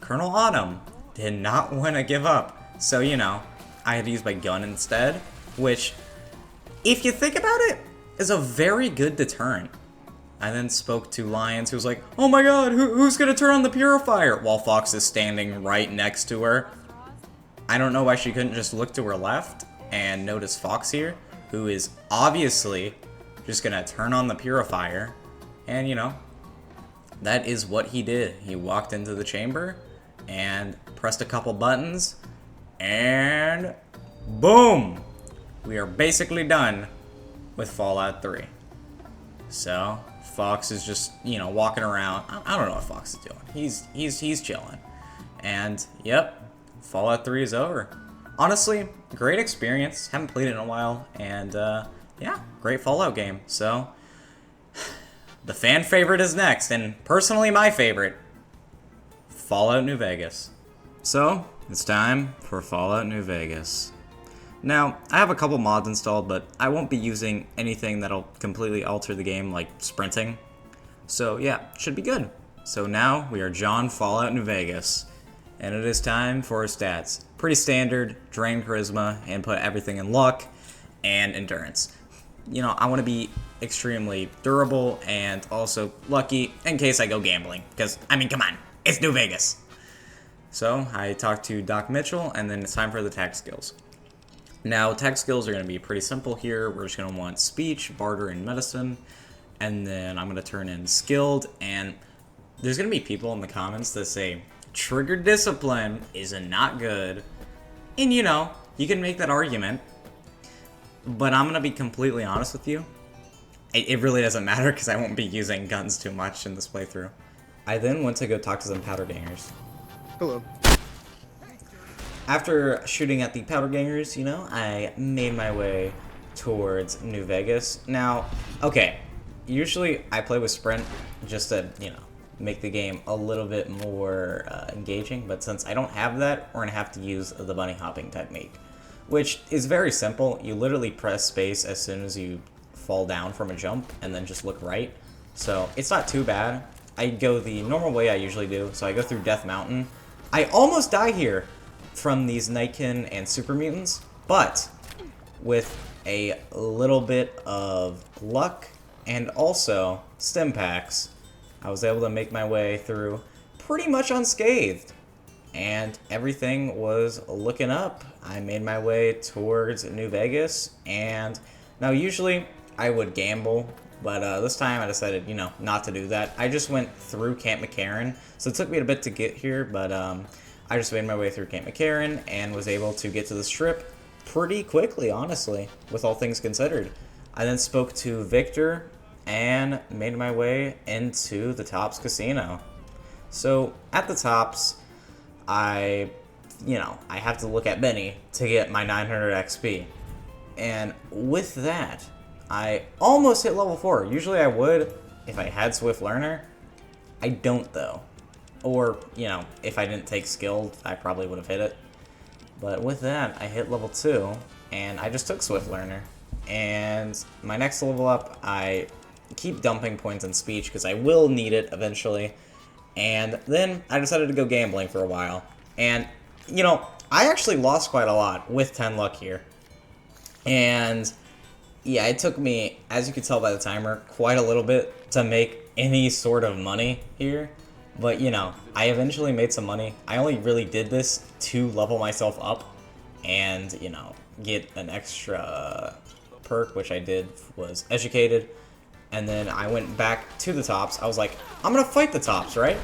Colonel Autumn did not want to give up. So, you know, I had to use my gun instead, which, if you think about it, is a very good deterrent. I then spoke to Lyons, who was like, oh my god, who's gonna turn on the Purifier? While Fox is standing right next to her. I don't know why she couldn't just look to her left and notice Fox here, who is obviously just gonna turn on the Purifier. And, you know, that is what he did. He walked into the chamber and pressed a couple buttons, and boom! We are basically done with Fallout 3. So, Fox is just, you know, walking around. I don't know what Fox is doing. He's chilling. And, yep, Fallout 3 is over. Honestly, great experience. Haven't played it in a while. And, yeah, great Fallout game. So, the fan favorite is next. And, personally, my favorite, Fallout New Vegas. So, it's time for Fallout New Vegas. Now, I have a couple mods installed, but I won't be using anything that'll completely alter the game, like sprinting. So yeah, should be good. So now we are John Fallout New Vegas, and it is time for our stats. Pretty standard, drain charisma, and put everything in luck and endurance. You know, I want to be extremely durable and also lucky in case I go gambling, because, I mean, come on, it's New Vegas. So I talked to Doc Mitchell, and then it's time for the tech skills. Now, tech skills are going to be pretty simple here. We're just going to want speech, barter, and medicine. And then I'm going to turn in skilled. And there's going to be people in the comments that say, trigger discipline is not good. And, you know, you can make that argument. But I'm going to be completely honest with you. It really doesn't matter because I won't be using guns too much in this playthrough. I then went to go talk to some powder gangers. Hello. After shooting at the powder gangers, you know, I made my way towards New Vegas. Now, okay, usually I play with Sprint just to, you know, make the game a little bit more engaging, but since I don't have that, we're gonna have to use the bunny hopping technique, which is very simple. You literally press space as soon as you fall down from a jump and then just look right. So it's not too bad. I go the normal way I usually do, so I go through Death Mountain. I almost die here from these Nightkin and Super Mutants, but with a little bit of luck and also stim packs, I was able to make my way through pretty much unscathed. And everything was looking up. I made my way towards New Vegas, and now usually I would gamble, but this time I decided, you know, not to do that. I just went through Camp McCarran, so it took me a bit to get here, but I just made my way through Camp McCarran and was able to get to the Strip pretty quickly, honestly, with all things considered. I then spoke to Victor and made my way into the Tops Casino. So at the Tops, I have to look at Benny to get my 900 XP. And with that, I almost hit level 4. Usually I would if I had Swift Learner. I don't though. Or, you know, if I didn't take Skilled, I probably would have hit it. But with that, I hit level 2, and I just took Swift Learner. And my next level up, I keep dumping points in Speech because I will need it eventually. And then I decided to go gambling for a while. And, you know, I actually lost quite a lot with 10 luck here. And, yeah, it took me, as you can tell by the timer, quite a little bit to make any sort of money here. But, you know, I eventually made some money. I only really did this to level myself up and, you know, get an extra perk, which I did was Educated. And then I went back to the Tops. I was like, I'm gonna fight the Tops, right?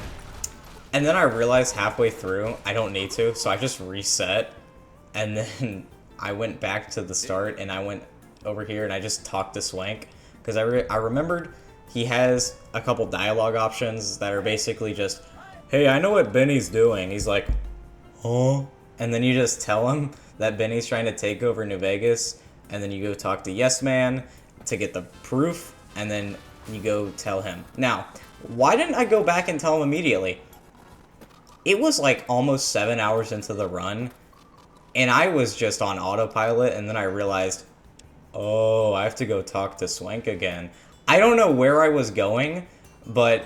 And then I realized halfway through I don't need to, so I just reset. And then I went back to the start, and I went over here and I just talked to Swank because I remembered he has a couple dialogue options that are basically just, hey, I know what Benny's doing. He's like, huh? And then you just tell him that Benny's trying to take over New Vegas, and then you go talk to Yes Man to get the proof, and then you go tell him. Now, why didn't I go back and tell him immediately? It was like almost 7 hours into the run, and I was just on autopilot, and then I realized, oh, I have to go talk to Swank again. I don't know where I was going, but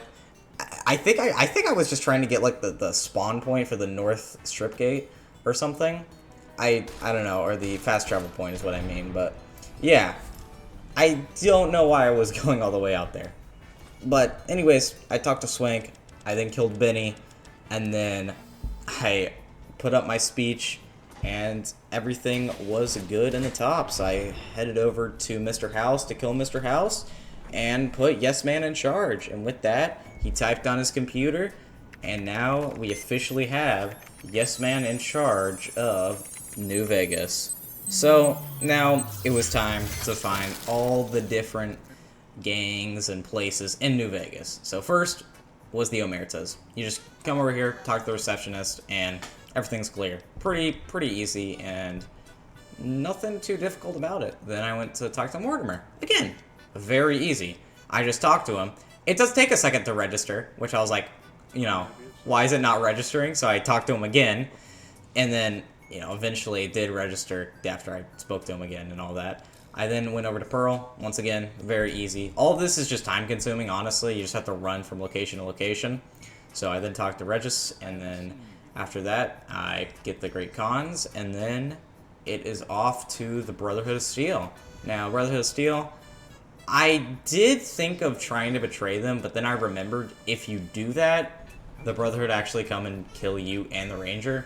I think I was just trying to get like the spawn point for the North Strip Gate or something. I don't know, or the fast travel point is what I mean, but yeah. I don't know why I was going all the way out there. But anyways, I talked to Swank, I then killed Benny, and then I put up my speech, and everything was good in the Tops. I headed over to Mr. House to kill Mr. House, and put Yes Man in charge. And with that, he typed on his computer, and now we officially have Yes Man in charge of New Vegas. So now it was time to find all the different gangs and places in New Vegas. So first was the Omertas. You just come over here, talk to the receptionist, and everything's clear. Pretty easy, and nothing too difficult about it. Then I went to talk to Mortimer. Again, very easy. I just talked to him. It does take a second to register, which I was like, you know, why is it not registering? So I talked to him again, and then, you know, eventually it did register after I spoke to him again and all that. I then went over to Pearl. Once again, very easy. All of this is just time consuming, honestly. You just have to run from location to location. So I then talked to Regis, and then after that, I get the Great Khans, and then it is off to the Brotherhood of Steel. Now, Brotherhood of Steel, I did think of trying to betray them, but then I remembered if you do that, the Brotherhood actually come and kill you and the Ranger.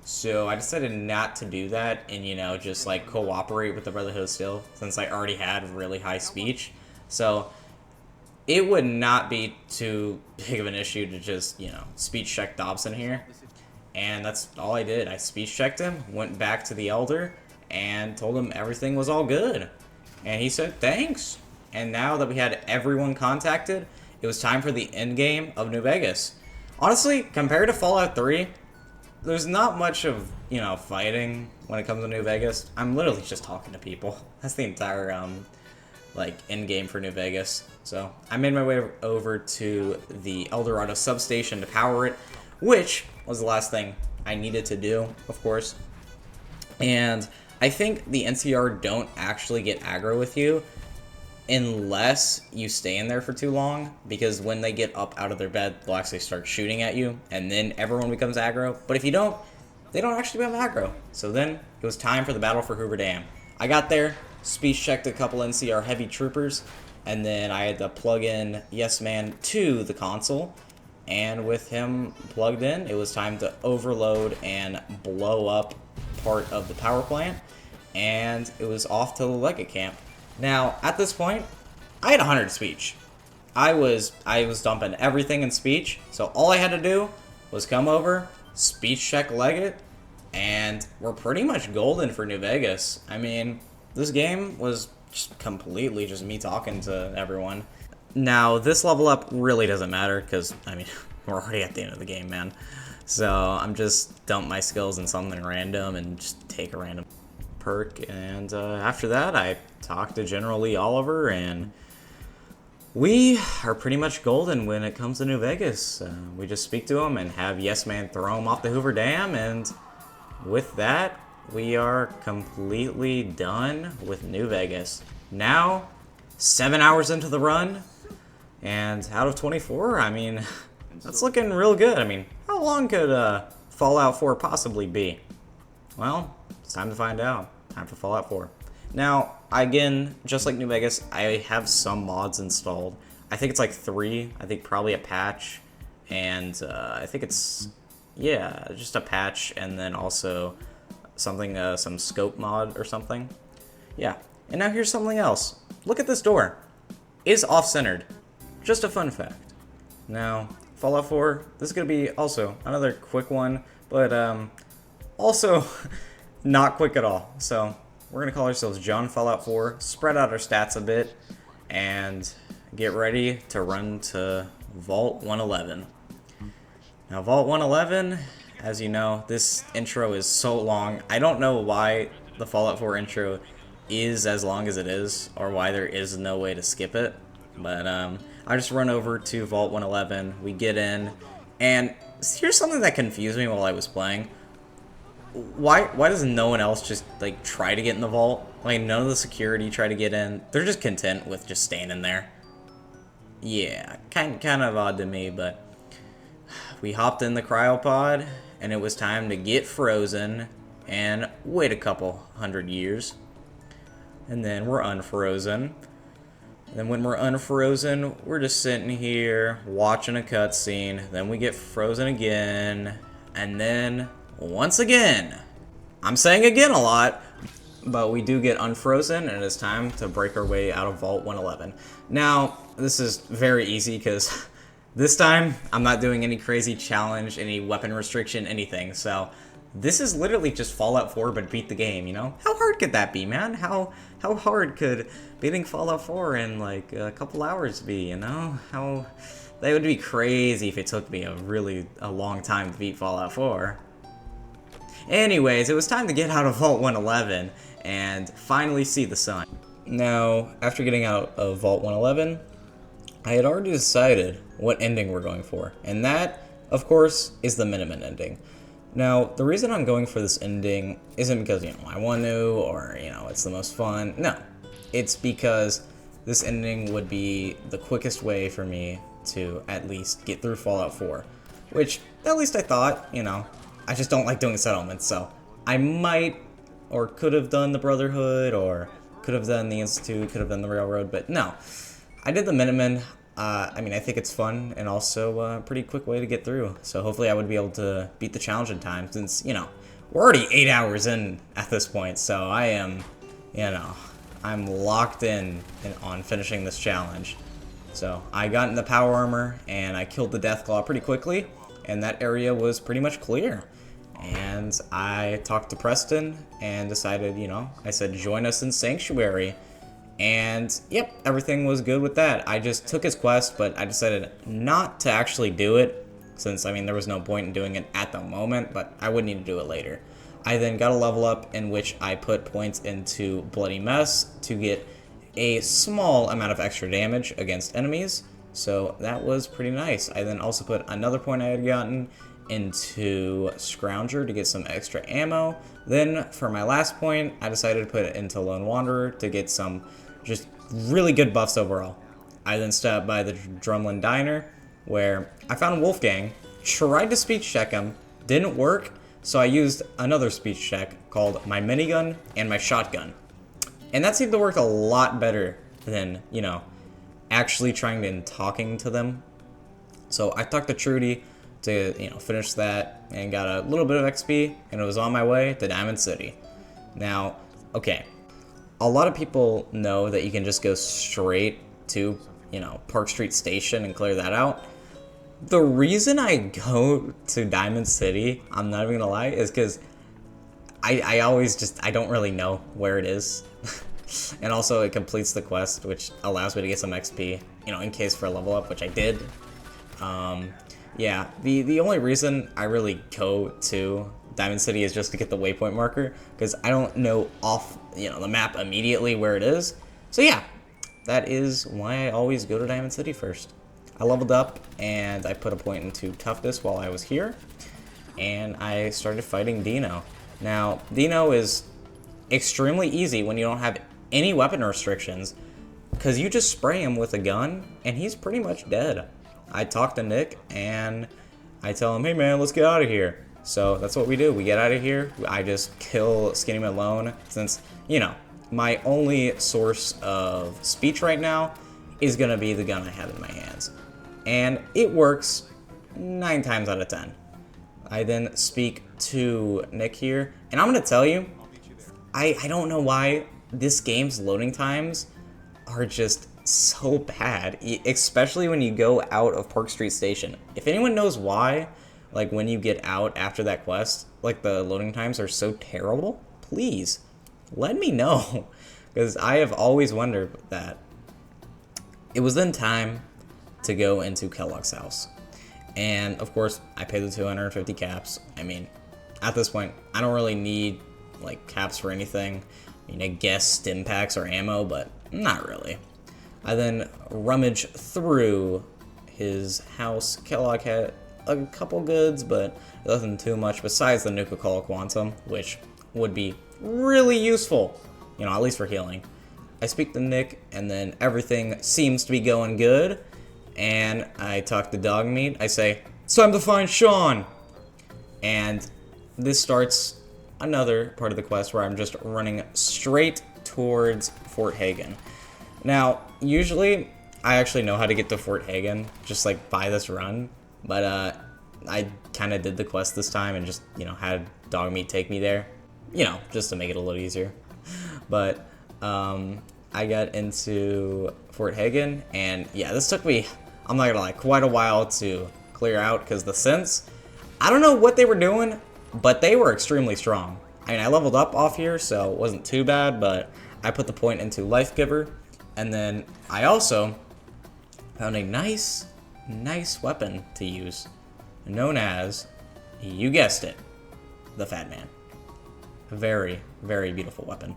So I decided not to do that and, you know, just like cooperate with the Brotherhood of Steel since I already had really high speech. So it would not be too big of an issue to just, you know, speech check Dobson here. And that's all I did. I speech checked him, went back to the Elder, and told him everything was all good. And he said, thanks. And now that we had everyone contacted, it was time for the end game of New Vegas. Honestly, compared to Fallout 3, there's not much of, you know, fighting when it comes to New Vegas. I'm literally just talking to people. That's the entire, like in-game for New Vegas. So I made my way over to the El Dorado substation to power it, which was the last thing I needed to do, of course. And I think the NCR don't actually get aggro with you unless you stay in there for too long, because when they get up out of their bed, they'll actually start shooting at you, and then everyone becomes aggro. But if you don't, they don't actually become aggro. So then it was time for the battle for Hoover Dam. I got there, speech checked a couple NCR heavy troopers, and then I had to plug in Yes Man to the console. And with him plugged in, it was time to overload and blow up part of the power plant, and it was off to the Leggett camp. Now, at this point, I had 100 speech. I was dumping everything in speech, so all I had to do was come over, speech check Leggett, and we're pretty much golden for New Vegas. I mean, this game was just completely just me talking to everyone. Now, this level up really doesn't matter, because, I mean, we're already at the end of the game, man. So, I'm just dump my skills in something random and just take a random perk, and after that I talked to General Lee Oliver, and we are pretty much golden when it comes to New Vegas. We just speak to him and have Yes Man throw him off the Hoover Dam, and with that we are completely done with New Vegas. Now 7 hours into the run, and out of 24, I mean, that's looking real good. I mean, how long could Fallout 4 possibly be? Well, it's time to find out. Time for Fallout 4. Now, again, just like New Vegas, I have some mods installed. I think it's like 3. I think probably a patch. And I think it's, yeah, just a patch. And then also something, some scope mod or something. Yeah. And now here's something else. Look at this door. It is off-centered. Just a fun fact. Now, Fallout 4, this is going to be also another quick one. But, also not quick at all. So we're going to call ourselves John Fallout 4, spread out our stats a bit, and get ready to run to Vault 111. Now Vault 111, as you know, this intro is so long. I don't know why the Fallout 4 intro is as long as it is, or why there is no way to skip it. But I just run over to Vault 111, we get in, and here's something that confused me while I was playing. Why does no one else just, like, try to get in the vault? Like, none of the security try to get in. They're just content with just staying in there. Yeah, kind of odd to me, but we hopped in the cryopod, and it was time to get frozen and wait a couple 100 years. And then we're unfrozen. And then when we're unfrozen, we're just sitting here watching a cutscene. Then we get frozen again, and then once again, I'm saying again a lot, but we do get unfrozen, and it's time to break our way out of Vault 111. Now, this is very easy, because this time, I'm not doing any crazy challenge, any weapon restriction, anything, so this is literally just Fallout 4, but beat the game, you know? How hard could that be, man? How hard could beating Fallout 4 in, like, a couple hours be, you know? That would be crazy if it took me a long time to beat Fallout 4. Anyways, it was time to get out of Vault 111 and finally see the sun. Now, after getting out of Vault 111, I had already decided what ending we're going for, and that, of course, is the Miniman ending. Now, the reason I'm going for this ending isn't because, you know, I want to, or, you know, it's the most fun. No, it's because this ending would be the quickest way for me to at least get through Fallout 4, which, at least I thought, you know, I just don't like doing settlements, so I might, or could have done the Brotherhood, or could have done the Institute, could have done the Railroad, but no. I did the Minutemen. I mean, I think it's fun, and also a pretty quick way to get through, so hopefully I would be able to beat the challenge in time, since, you know, we're already 8 hours in at this point, so I am, you know, I'm locked in on finishing this challenge. So I got in the power armor, and I killed the Deathclaw pretty quickly, and that area was pretty much clear. And I talked to Preston and decided, you know, I said, join us in Sanctuary. And, yep, everything was good with that. I just took his quest, but I decided not to actually do it, since, I mean, there was no point in doing it at the moment, but I would need to do it later. I then got a level up in which I put points into Bloody Mess to get a small amount of extra damage against enemies, so that was pretty nice. I then also put another point I had gotten into Scrounger to get some extra ammo. Then for my last point, I decided to put it into Lone Wanderer to get some just really good buffs overall. I then stopped by the Drumlin Diner, where I found Wolfgang, tried to speech check him, didn't work, so I used another speech check called my minigun and my shotgun. And that seemed to work a lot better than, you know, actually trying and talking to them. So I talked to Trudy to, you know, finish that and got a little bit of XP, and it was on my way to Diamond City. Now, okay, a lot of people know that you can just go straight to, you know, Park Street Station and clear that out. The reason I go to Diamond City, I'm not even gonna lie, is because I always just, I don't really know where it is. And also it completes the quest, which allows me to get some XP, you know, in case for a level up, which I did. Yeah, the only reason I really go to Diamond City is just to get the waypoint marker, because I don't know off, you know, the map immediately where it is. So yeah, that is why I always go to Diamond City first. I leveled up, and I put a point into Toughness while I was here, and I started fighting Dino. Now, Dino is extremely easy when you don't have any weapon restrictions, because you just spray him with a gun, and he's pretty much dead. I talk to Nick, and I tell him, hey man, let's get out of here. So that's what we do. We get out of here. I just kill Skinny Malone, since, you know, my only source of speech right now is going to be the gun I have in my hands. And it works 9 times out of 10. I then speak to Nick here, and I'm going to tell you, I don't know why this game's loading times are just so bad, especially when you go out of Park Street Station. If anyone knows why, like when you get out after that quest, like the loading times are so terrible, please let me know, because I have always wondered that. It was then time to go into Kellogg's house, and of course I paid the 250 caps. I mean, at this point I don't really need like caps for anything. I mean, I guess stim packs or ammo, but not really. I then rummage through his house. Kellogg had a couple goods, but nothing too much besides the Nuka-Cola Quantum, which would be really useful, you know, at least for healing. I speak to Nick, and then everything seems to be going good, and I talk to Dogmeat. I say, it's time to find Sean! And this starts another part of the quest where I'm just running straight towards Fort Hagen. Now, usually, I actually know how to get to Fort Hagen, just like by this run, but I kind of did the quest this time and just, you know, had Dogmeat take me there, you know, just to make it a little easier. But I got into Fort Hagen, and yeah, this took me, I'm not gonna lie, quite a while to clear out, because the synths, I don't know what they were doing, but they were extremely strong. I mean, I leveled up off here, so it wasn't too bad, but I put the point into Life Giver, and then I also found a nice weapon to use, known as, you guessed it, the Fat Man. A very, very beautiful weapon.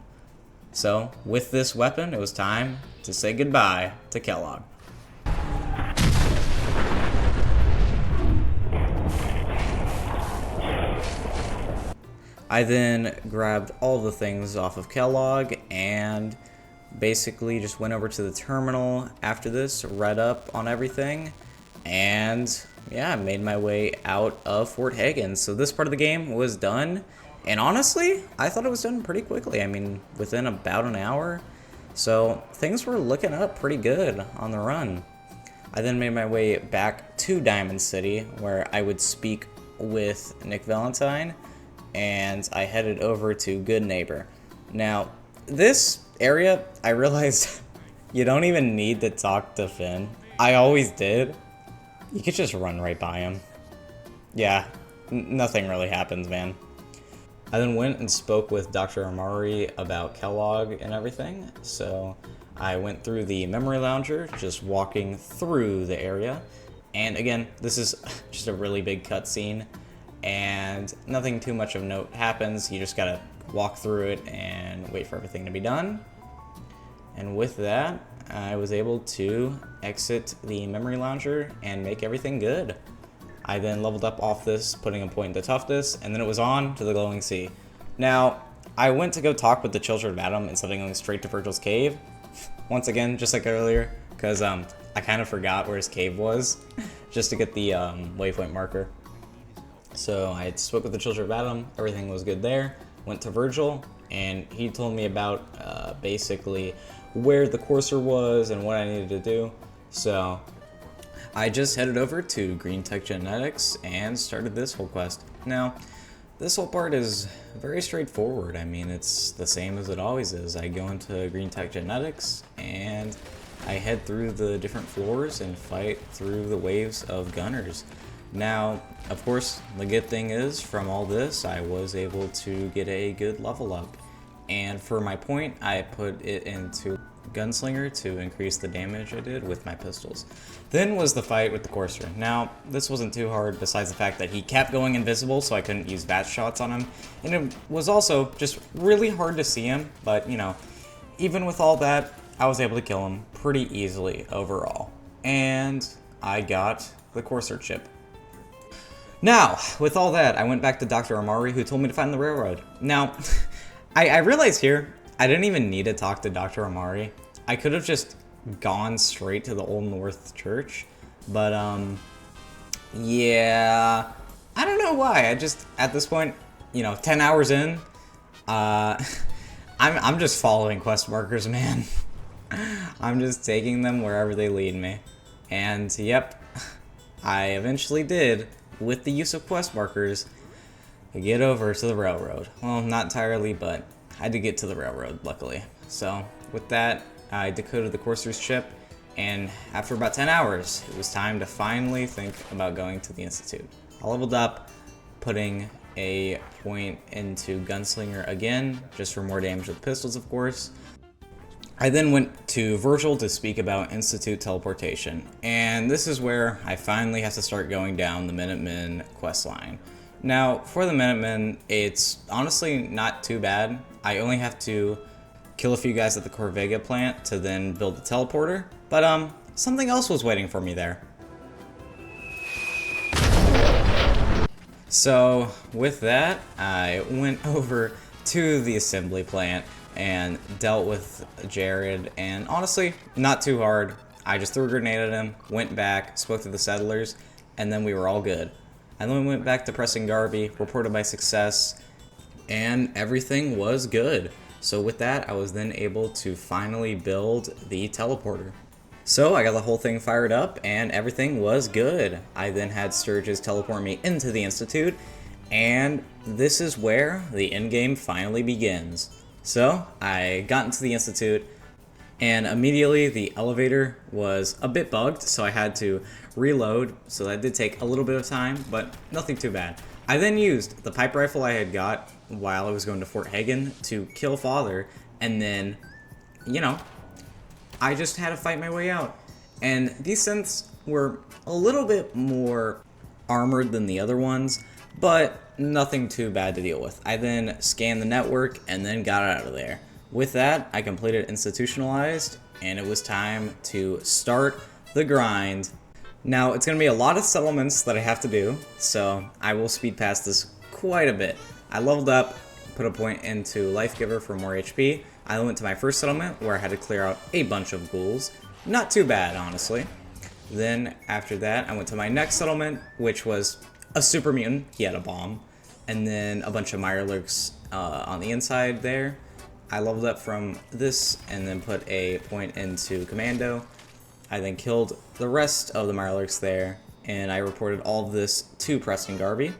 So, with this weapon, it was time to say goodbye to Kellogg. I then grabbed all the things off of Kellogg and basically just went over to the terminal after this, read up on everything, and yeah, made my way out of Fort Hagen. So this part of the game was done, and honestly, I thought it was done pretty quickly. I mean, within about an hour. So things were looking up pretty good on the run. I then made my way back to Diamond City, where I would speak with Nick Valentine, and I headed over to Good Neighbor. Now, this area, I realized you don't even need to talk to Finn. I always did. You could just run right by him. Yeah, nothing really happens, man. I then went and spoke with Dr. Amari about Kellogg and everything. So I went through the memory lounger, just walking through the area. And again, this is just a really big cutscene, and nothing too much of note happens. You just gotta walk through it and wait for everything to be done. And with that, I was able to exit the memory launcher and make everything good. I then leveled up off this, putting a point into toughness, and then it was on to the glowing sea. Now, I went to go talk with the Children of Adam instead of going straight to Virgil's cave. Once again, just like earlier, because I kind of forgot where his cave was, just to get the waypoint marker. So I spoke with the Children of Adam, everything was good there, went to Virgil, and he told me about basically where the courser was and what I needed to do. So I just headed over to Green Tech Genetics and started this whole quest. Now, this whole part is very straightforward. I mean, it's the same as it always is. I go into Green Tech Genetics and I head through the different floors and fight through the waves of gunners. Now, of course, the good thing is, from all this, I was able to get a good level up. And for my point, I put it into Gunslinger to increase the damage I did with my pistols. Then was the fight with the Courser. Now, this wasn't too hard, besides the fact that he kept going invisible, so I couldn't use bat shots on him. And it was also just really hard to see him, but, you know, even with all that, I was able to kill him pretty easily overall. And I got the Courser chip. Now, with all that, I went back to Dr. Amari, who told me to find the railroad. Now, I realized here, I didn't even need to talk to Dr. Amari. I could have just gone straight to the Old North Church, but, yeah, I don't know why. I just, at this point, you know, 10 hours in, I'm just following quest markers, man. I'm just taking them wherever they lead me. And, yep, I eventually did, with the use of quest markers, get over to the railroad. Well, not entirely, but I did get to the railroad, luckily. So, with that, I decoded the Courser's chip, and after about 10 hours, it was time to finally think about going to the Institute. I leveled up, putting a point into Gunslinger again, just for more damage with pistols, of course. I then went to Virgil to speak about Institute teleportation, and this is where I finally have to start going down the Minutemen questline. Now, for the Minutemen, it's honestly not too bad. I only have to kill a few guys at the Corvega plant to then build the teleporter, but something else was waiting for me there. So, with that, I went over to the assembly plant and dealt with Jared, and honestly, not too hard. I just threw a grenade at him, went back, spoke to the settlers, and then we were all good. I then went back to Preston Garvey, reported my success, and everything was good. So with that, I was then able to finally build the teleporter. So I got the whole thing fired up, and everything was good. I then had Sturges teleport me into the Institute, and this is where the endgame finally begins. So I got into the Institute, and immediately the elevator was a bit bugged, so I had to reload, so that did take a little bit of time, but nothing too bad. I then used the pipe rifle I had got while I was going to Fort Hagen to kill Father, and then, you know, I just had to fight my way out. And these synths were a little bit more armored than the other ones, but nothing too bad to deal with. I then scanned the network and then got out of there. With that, I completed Institutionalized, and it was time to start the grind. Now, it's going to be a lot of settlements that I have to do, so I will speed past this quite a bit. I leveled up, put a point into Life Giver for more HP. I went to my first settlement where I had to clear out a bunch of ghouls. Not too bad, honestly. Then, after that, I went to my next settlement, which was a super mutant. He had a bomb. And then a bunch of Mirelurks on the inside there. I leveled up from this and then put a point into Commando. I then killed the rest of the Mirelurks there, and I reported all of this to Preston Garvey.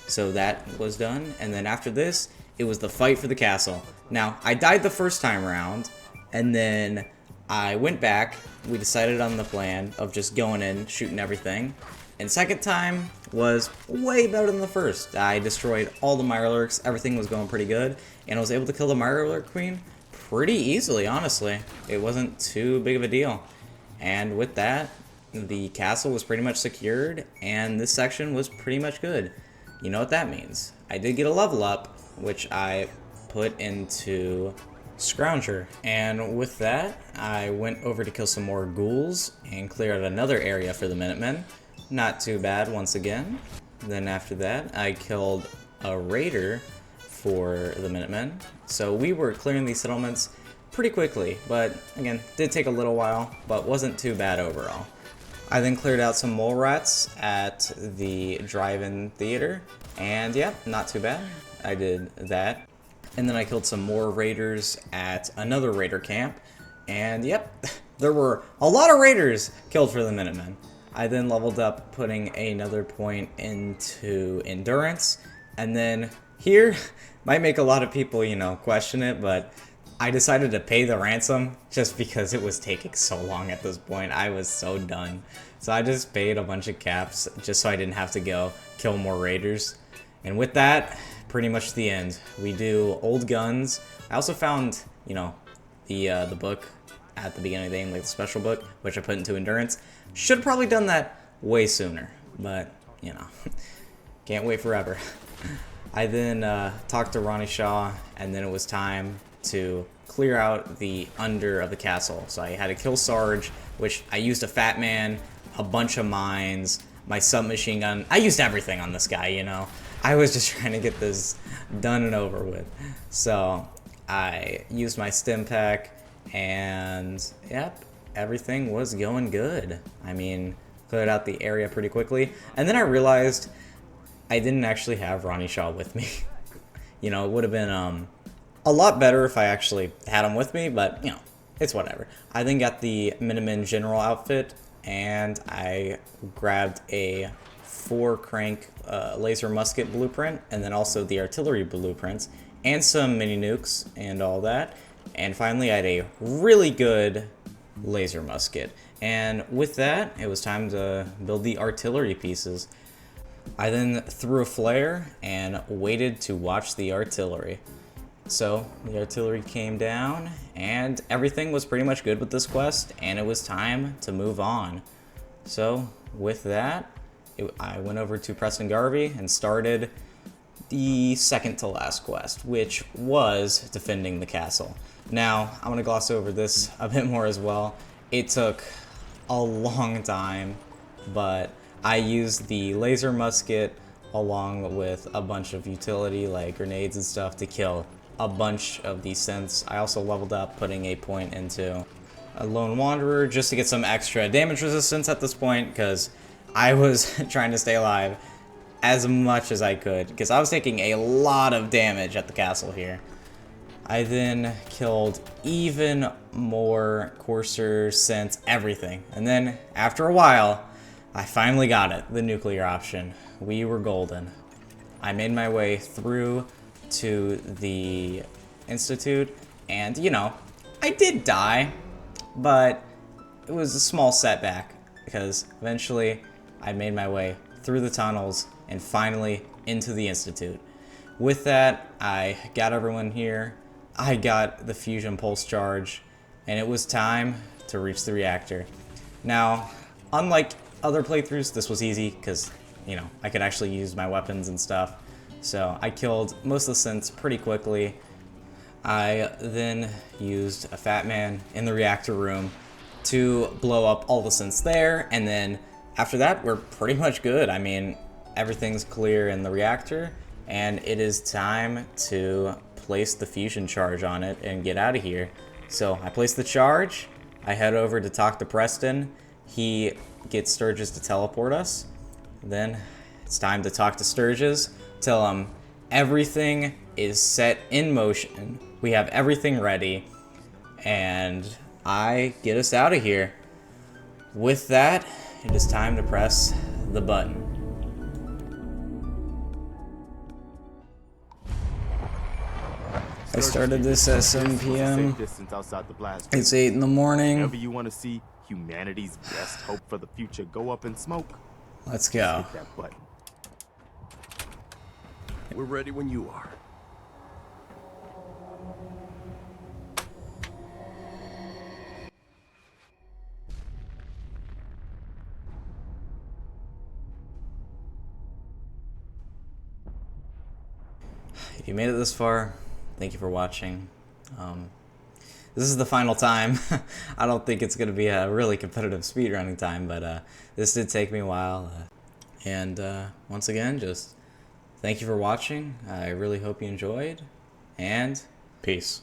So that was done, and then after this, it was the fight for the castle. Now, I died the first time around, and then I went back. We decided on the plan of just going in, shooting everything. And second time was way better than the first. I destroyed all the Mirelurks, everything was going pretty good, and I was able to kill the Mirelurk Queen pretty easily, honestly. It wasn't too big of a deal. And with that, the castle was pretty much secured, and this section was pretty much good. You know what that means. I did get a level up, which I put into Scrounger. And with that, I went over to kill some more ghouls and clear out another area for the Minutemen. Not too bad once again. Then after that, I killed a raider for the Minutemen. So we were clearing these settlements pretty quickly, but again, did take a little while, but wasn't too bad overall. I then cleared out some mole rats at the drive-in theater, and yeah, not too bad. I did that. And then I killed some more raiders at another raider camp, and yep, there were a lot of raiders killed for the Minutemen. I then leveled up, putting another point into endurance, and then here, might make a lot of people, you know, question it, but I decided to pay the ransom just because it was taking so long at this point. I was so done. So I just paid a bunch of caps just so I didn't have to go kill more raiders. And with that, pretty much the end. We do old guns. I also found, you know, the book at the beginning of the game, like the special book, which I put into endurance. Should have probably done that way sooner, but, you know, can't wait forever. I then talked to Ronnie Shaw, and then it was time to clear out the under of the castle. So I had to kill Sarge, which I used a Fat Man, a bunch of mines, my submachine gun. I used everything on this guy, you know. I was just trying to get this done and over with. So I used my stim pack, and yep, everything was going good. I mean, cleared out the area pretty quickly. And then I realized I didn't actually have Ronnie Shaw with me. You know, it would have been a lot better if I actually had him with me, but, you know, it's whatever. I then got the Minutemen General outfit, and I grabbed a 4-crank laser musket blueprint, and then also the artillery blueprints, and some mini nukes and all that. And finally, I had a really good laser musket. And with that, it was time to build the artillery pieces. I then threw a flare and waited to watch the artillery. So the artillery came down, and everything was pretty much good with this quest, and it was time to move on. So with that, I went over to Preston Garvey and started the second to last quest, which was defending the castle. Now, I'm going to gloss over this a bit more as well. It took a long time, but I used the laser musket along with a bunch of utility like grenades and stuff to kill a bunch of these synths. I also leveled up, putting a point into a Lone Wanderer just to get some extra damage resistance at this point, because I was trying to stay alive as much as I could, because I was taking a lot of damage at the castle here. I then killed even more Courser, synths, everything. And then, after a while, I finally got it, the nuclear option. We were golden. I made my way through to the Institute, and, you know, I did die, but it was a small setback, because eventually I made my way through the tunnels and finally into the Institute. With that, I got everyone here, I got the fusion pulse charge, and it was time to reach the reactor. Now, unlike other playthroughs, this was easy, because, you know, I could actually use my weapons and stuff. So I killed most of the synths pretty quickly. I then used a Fat Man in the reactor room to blow up all the synths there, and then after that, we're pretty much good. I mean, everything's clear in the reactor, and it is time to place the fusion charge on it and get out of here. So I place the charge, I head over to talk to Preston, he gets Sturgis to teleport us, then it's time to talk to Sturgis, tell him everything is set in motion, we have everything ready, and I get us out of here. With that, it is time to press the button. I started this at 7 p.m. It's 8 in the morning. Whenever you want to see humanity's best hope for the future go up in smoke, let's go. hit that button. We're ready when you are. If you made it this far, thank you for watching. this is the final time. I don't think it's going to be a really competitive speedrunning time, but this did take me a while. And once again, just thank you for watching. I really hope you enjoyed, and peace.